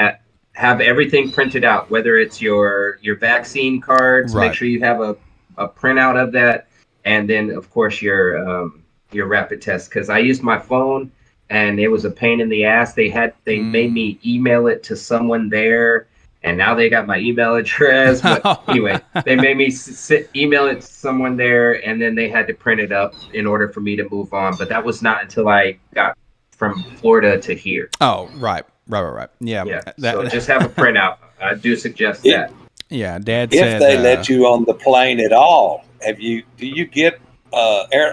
everything printed out, whether it's your vaccine cards, make sure you have a printout of that. And then, of course, your rapid test. Because I used my phone, and it was a pain in the ass. They made me email it to someone there, and now they got my email address. But anyway, they made me email it to someone there, and then they had to print it up in order for me to move on. But that was not until I got from Florida to here. Oh, right. Yeah. So just have a printout. I do suggest that. Yeah, Dad if said... If they let you on the plane at all, do you get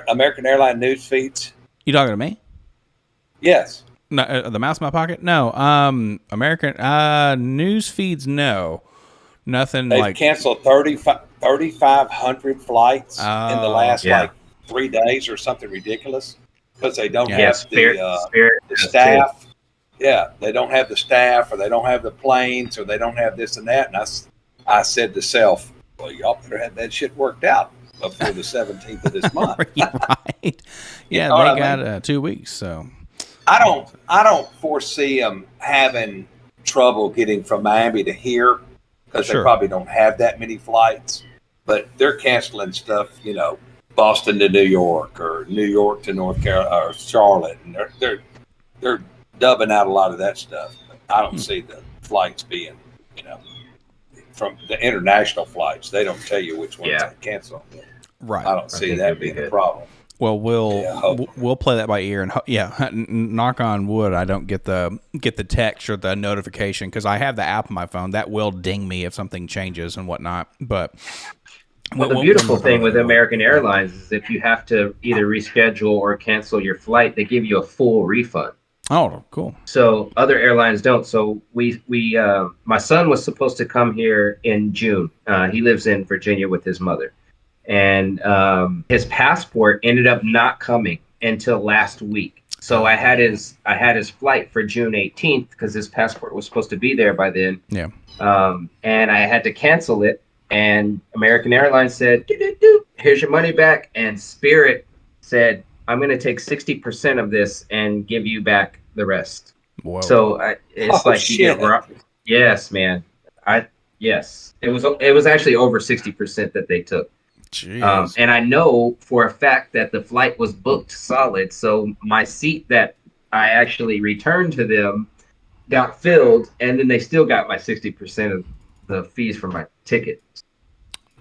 American Airline news feeds? You talking to me? Yes. No, the mouse in my pocket? No. American news feeds, no. Nothing. They've canceled 3,500 flights in the last 3 days or something ridiculous because they don't Yeah, have Spirit the staff. Yeah, they don't have the staff, or they don't have the planes, or they don't have this and that. And I said to self, well, y'all better have that shit worked out before the 17th of this month. Right. Yeah, know they what I got 2 weeks, so. I don't foresee them having trouble getting from Miami to here because Sure. they probably don't have that many flights. But they're canceling stuff, you know, Boston to New York or New York to North Carolina or Charlotte, and they're dubbing out a lot of that stuff. But I don't see the flights being, you know, from the international flights. They don't tell you which ones to cancel. Right. I don't see that being a problem. Well, we'll play that by ear, and knock on wood, I don't get the text or the notification because I have the app on my phone that will ding me if something changes and whatnot. But the beautiful thing with American Airlines is if you have to either reschedule or cancel your flight, they give you a full refund. Oh, cool. So other airlines don't. So we my son was supposed to come here in June. He lives in Virginia with his mother. And his passport ended up not coming until last week. So I had his flight for June 18th because his passport was supposed to be there by then. Yeah. And I had to cancel it. And American Airlines said, "Here's your money back." And Spirit said, "I'm going to take 60% of this and give you back the rest." Whoa. So it's like shit. you get yes, man. Yes, it was actually over 60% that they took. And I know for a fact that the flight was booked solid. So my seat that I actually returned to them got filled, and then they still got my 60% of the fees for my ticket.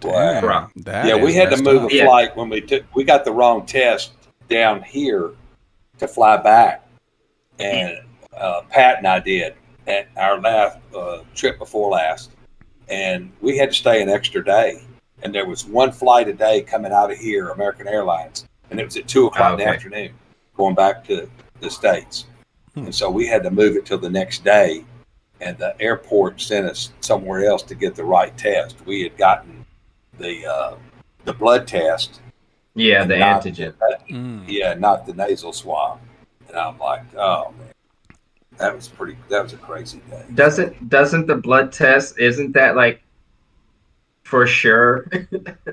Wow. Yeah, we had to move a flight when we got the wrong test down here to fly back. And Pat and I did at our last trip before last. And we had to stay an extra day. And there was one flight a day coming out of here, American Airlines, and it was at 2:00 in the afternoon, going back to the States. And so we had to move it till the next day, and the airport sent us somewhere else to get the right test. We had gotten the blood test. Yeah, the antigen. Not the nasal swab. And I'm like, oh man, that was a crazy day. Doesn't the blood test, isn't that like for sure?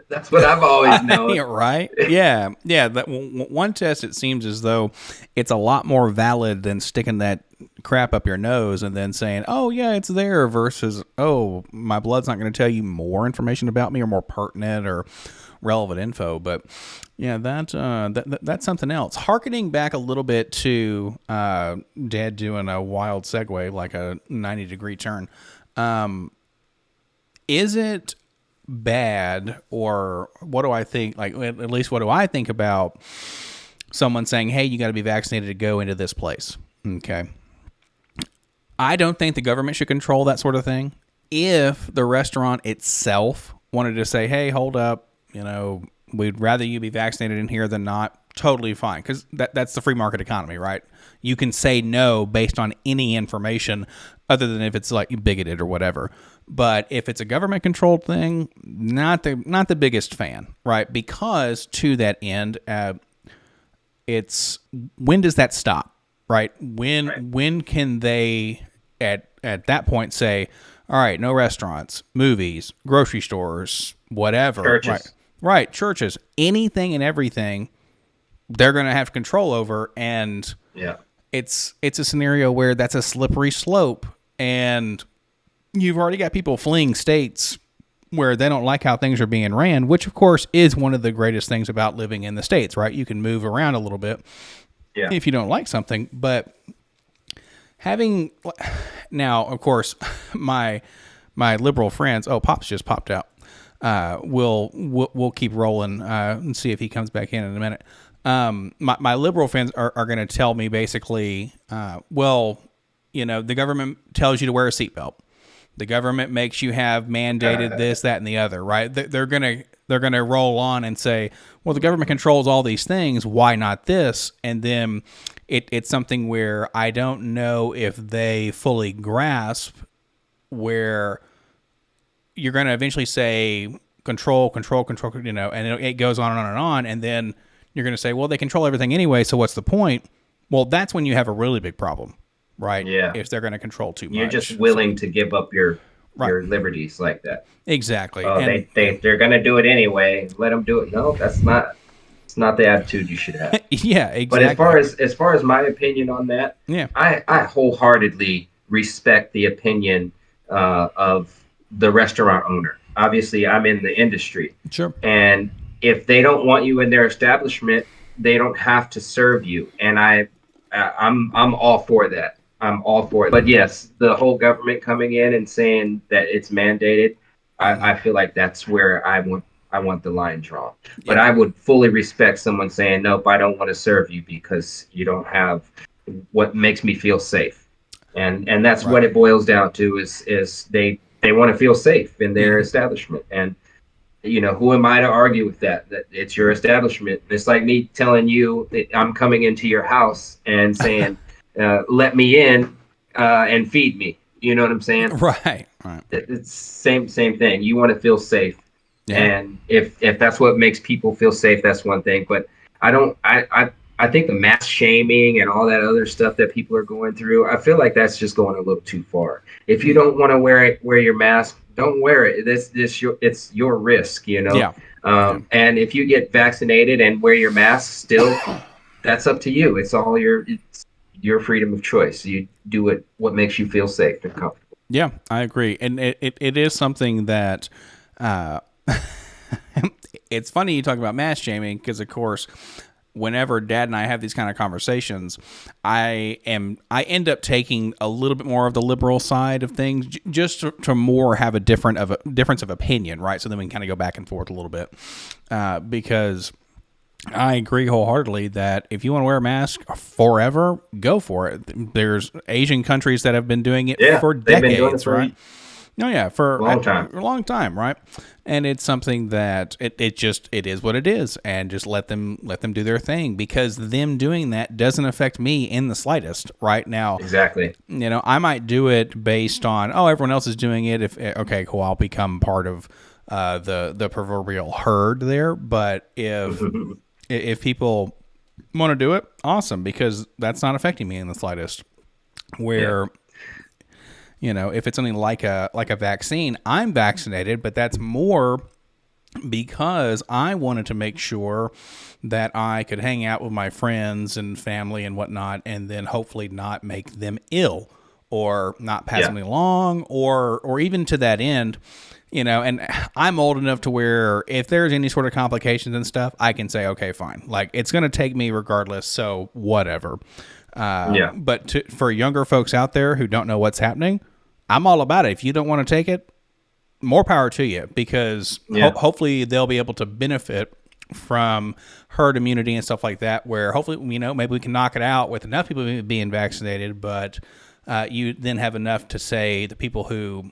That's what I've always known. Right? Yeah. That one test, it seems as though it's a lot more valid than sticking that crap up your nose and then saying, "Oh yeah, it's there," versus, "Oh, my blood's not going to tell you more information about me or more pertinent or relevant info." But yeah, that's something else. Harkening back a little bit to Dad doing a wild segue, like a 90-degree turn. Is it bad, or what do I think? Like, at least what do I think about someone saying, "Hey, you got to be vaccinated to go into this place"? Okay. I don't think the government should control that sort of thing. If the restaurant itself wanted to say, "Hey, hold up, we'd rather you be vaccinated in here than not," totally fine, because that's the free market economy, right? You can say no based on any information other than if it's like bigoted or whatever. But if it's a government-controlled thing, not the biggest fan, right? Because to that end, it's when does that stop, right? When can they at that point say, "All right, no restaurants, movies, grocery stores, whatever," churches. Right, churches, anything and everything, they're going to have control over, and it's a scenario where that's a slippery slope, and you've already got people fleeing states where they don't like how things are being ran, which of course is one of the greatest things about living in the States, right? You can move around a little bit if you don't like something, but now, of course, my liberal friends, Pops just popped out. We'll keep rolling and see if he comes back in a minute. My liberal friends are going to tell me basically, the government tells you to wear a seatbelt. The government makes you have mandated this, that, and the other, right? They're gonna roll on and say, well, the government controls all these things. Why not this? And then it's something where I don't know if they fully grasp where you're going to eventually say control, and it goes on and on and on. And then you're going to say, well, they control everything anyway, so what's the point? Well, that's when you have a really big problem, right? Yeah. If they're going to control too much. You're just willing to give up your liberties like that. Exactly. Oh, they're going to do it anyway. Let them do it. No, it's not the attitude you should have. Yeah, exactly. But as far as my opinion on that, I wholeheartedly respect the opinion of the restaurant owner. Obviously, I'm in the industry. Sure. And if they don't want you in their establishment, they don't have to serve you. And I'm all for that. I'm all for it. But yes, the whole government coming in and saying that it's mandated, I feel like that's where I want the line drawn. But I would fully respect someone saying, nope, I don't want to serve you because you don't have what makes me feel safe. And that's what it boils down to is they want to feel safe in their establishment. And who am I to argue with that it's your establishment? It's like me telling you that I'm coming into your house and saying, let me in and feed me. You know what I'm saying? Right. It's same thing. You want to feel safe. Yeah. And if that's what makes people feel safe, that's one thing. But I think the mask shaming and all that other stuff that people are going through, I feel like that's just going a little too far. If you don't want to wear your mask, don't wear it. It's your risk, Yeah. And if you get vaccinated and wear your mask still, that's up to you. It's your freedom of choice. You do what makes you feel safe and comfortable. Yeah, I agree. And it is something that it's funny you talk about mask shaming because, of course, whenever Dad and I have these kind of conversations, I end up taking a little bit more of the liberal side of things, just to more have a difference of opinion, right? So then we can kind of go back and forth a little bit, because I agree wholeheartedly that if you want to wear a mask forever, go for it. There's Asian countries that have been doing it for decades, been doing it for right? Oh yeah, for a long time, right? And it's something that it is what it is, and just let them do their thing, because them doing that doesn't affect me in the slightest right now. Exactly. I might do it based on everyone else is doing it. Okay, cool, I'll become part of the proverbial herd there. But if people want to do it, awesome, because that's not affecting me in the slightest. Where. Yeah. If it's something like a vaccine, I'm vaccinated, but that's more because I wanted to make sure that I could hang out with my friends and family and whatnot, and then hopefully not make them ill or not pass something along, or even to that end, and I'm old enough to where if there's any sort of complications and stuff, I can say, okay, fine. Like, it's going to take me regardless, so whatever. But for younger folks out there who don't know what's happening, I'm all about it. If you don't want to take it, more power to you, because hopefully they'll be able to benefit from herd immunity and stuff like that, where hopefully, maybe we can knock it out with enough people being vaccinated, but you then have enough to say the people who,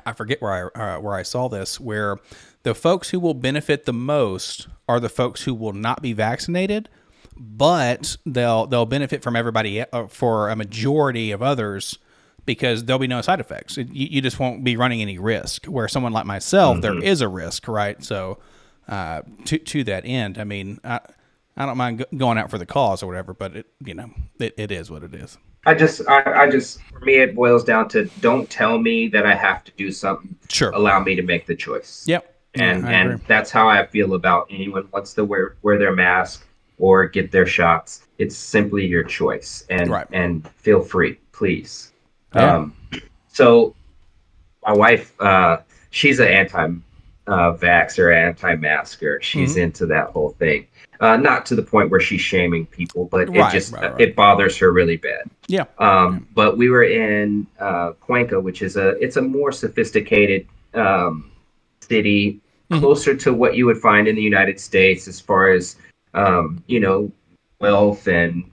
I forget where I saw this, where the folks who will benefit the most are the folks who will not be vaccinated, but they'll benefit from everybody for a majority of others, because there'll be no side effects. You just won't be running any risk. Where someone like myself, there is a risk, right? So to that end, I mean, I don't mind going out for the cause or whatever, but it is what it is. I just for me, it boils down to, don't tell me that I have to do something. Sure. Allow me to make the choice. Yep. And that's how I feel about anyone wants to wear their mask or get their shots. It's simply your choice, and feel free, please. Yeah. So my wife, she's an anti-vaxxer, anti-masker. She's into that whole thing. Not to the point where she's shaming people, but it bothers her really bad. Yeah. But we were in Cuenca, which is it's a more sophisticated city, closer to what you would find in the United States as far as wealth and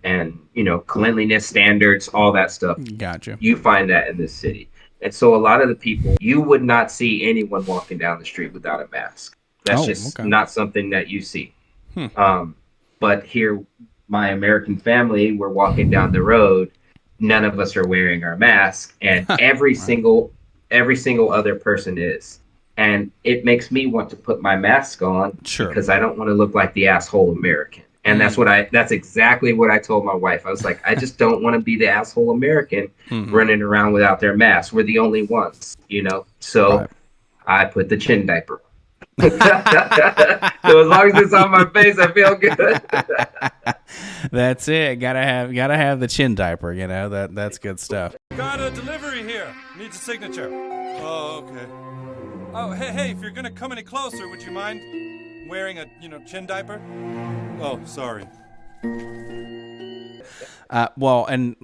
cleanliness standards, all that stuff. Gotcha. You find that in this city. And so a lot of the people, you would not see anyone walking down the street without a mask. That's not something that you see. But here, my American family, we're walking down the road, none of us are wearing our mask, and every single other person is. and it makes me want to put my mask on because I don't want to look like the asshole American. And that's exactly what I told my wife. I was like, I just don't want to be the asshole American running around without their mask. We're the only ones, So I put the chin diaper. So as long as it's on my face, I feel good. That's it. Gotta have the chin diaper. That's good stuff. Got a delivery here. Needs a signature. Oh, okay. Oh, hey, if you're gonna come any closer, would you mind wearing a, chin diaper? Oh, sorry. Well, and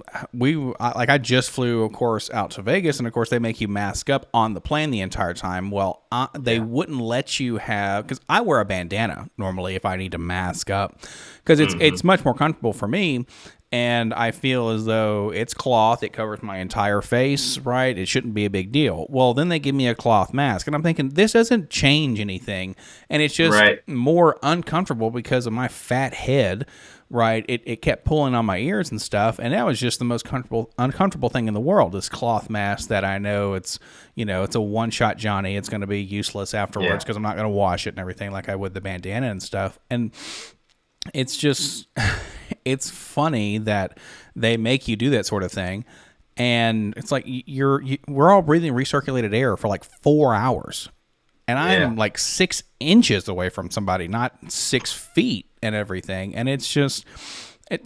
I just flew, of course, out to Vegas, and of course they make you mask up on the plane the entire time. Well, they wouldn't let you have, because I wear a bandana normally if I need to mask up, because it's much more comfortable for me, and I feel as though it's cloth, it covers my entire face, right? It shouldn't be a big deal. Well, then they give me a cloth mask, and I'm thinking, this doesn't change anything, and it's just more uncomfortable because of my fat head. Right, it kept pulling on my ears and stuff, and that was just the most uncomfortable thing in the world. This cloth mask that I know it's a one-shot Johnny. It's going to be useless afterwards because I'm not going to wash it and everything like I would the bandana and stuff. And it's just it's funny that they make you do that sort of thing, and it's like we're all breathing recirculated air for like 4 hours. And I'm like 6 inches away from somebody, not 6 feet and everything. And it's just,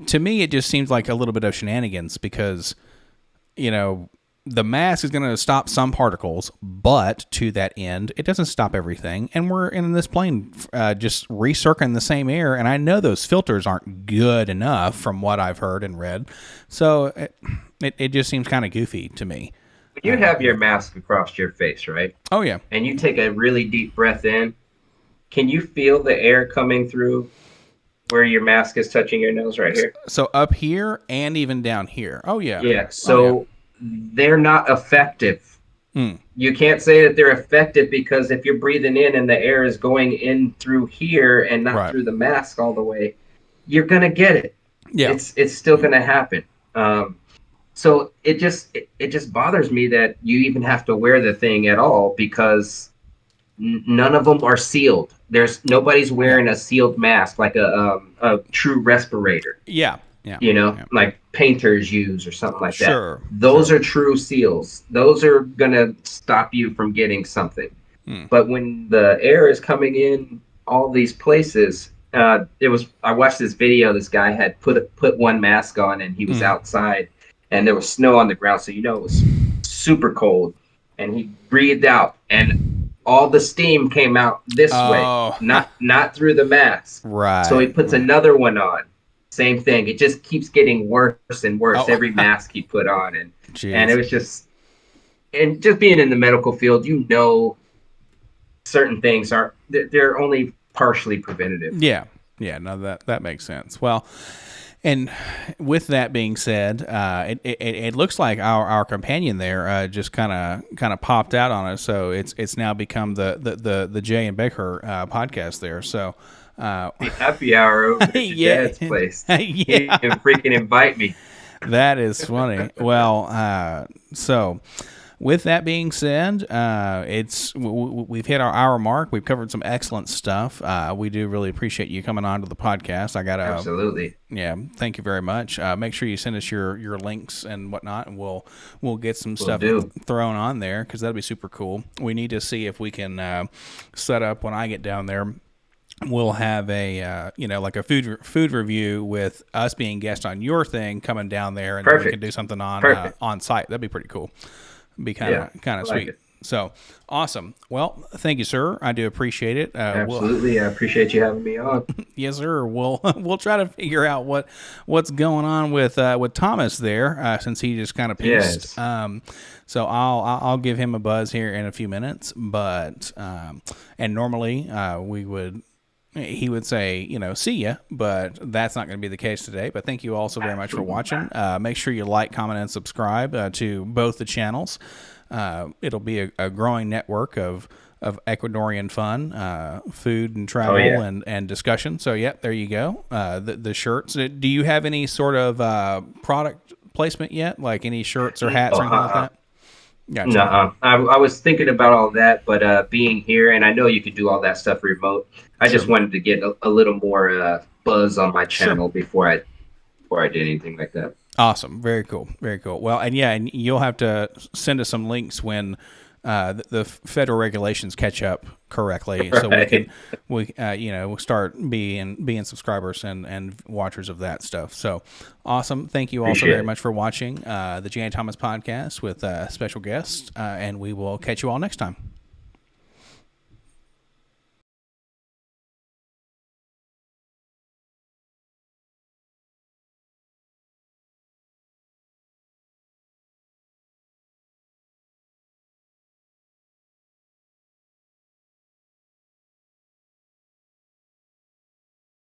to me, it just seems like a little bit of shenanigans because, the mask is going to stop some particles, but to that end, it doesn't stop everything. And we're in this plane just recircling the same air. And I know those filters aren't good enough from what I've heard and read. So it just seems kind of goofy to me. You have your mask across your face, right? Oh, yeah. And you take a really deep breath in. Can you feel the air coming through where your mask is touching your nose right here? So up here and even down here. Oh, yeah. Yeah. So they're not effective. You can't say that they're effective because if you're breathing in and the air is going in through here and not through the mask all the way, you're going to get it. Yeah. It's still going to happen. So it just bothers me that you even have to wear the thing at all because none of them are sealed. Nobody's wearing a sealed mask like a true respirator. Yeah. Like painters use or something like that. Those are true seals. Those are gonna stop you from getting something. But when the air is coming in all these places, I watched this video. This guy had put one mask on and he was outside. And there was snow on the ground, so it was super cold. And he breathed out, and all the steam came out this way, not through the mask. Right. So he puts another one on. Same thing. It just keeps getting worse and worse every mask he put on, and it was just being in the medical field, certain things they're only partially preventative. Yeah. No, that makes sense. Well. And with that being said, it looks like our companion there just kind of popped out on us. So it's now become the Jay and Baker podcast there. So happy hour over at your dad's place. He can freaking invite me. That is funny. Well, so. With that being said, we've hit our hour mark. We've covered some excellent stuff. We do really appreciate you coming on to the podcast. Absolutely. Yeah, thank you very much. Make sure you send us your links and whatnot, and we'll get some stuff thrown on there because that'd be super cool. We need to see if we can set up when I get down there. We'll have a like a food review with us being guests on your thing coming down there, and then we can do something on site. That'd be pretty cool. Be kind of sweet. Like so awesome. Well, thank you, sir. I do appreciate it. Absolutely, I appreciate you having me on. Yes, sir. We'll try to figure out what's going on with Thomas there, since he just kind of pieced. Yes. So I'll give him a buzz here in a few minutes. But and normally he would say, see ya, but that's not going to be the case today. But thank you all so very much for watching. Make sure you like, comment, and subscribe to both the channels. It'll be a growing network of Ecuadorian fun, food and travel and discussion. So, there you go. The shirts. Do you have any sort of product placement yet? Like any shirts or hats or anything like that? Gotcha. No, I was thinking about all that, but being here, and I know you could do all that stuff remote. I just wanted to get a little more buzz on my channel before I did anything like that. Awesome. Very cool. Very cool. Well, and yeah, and you'll have to send us some links when the federal regulations catch up correctly, so we'll start being subscribers and watchers of that stuff. So awesome. Thank you also very much for watching the Jaye and Thomas podcast with special guests, and we will catch you all next time.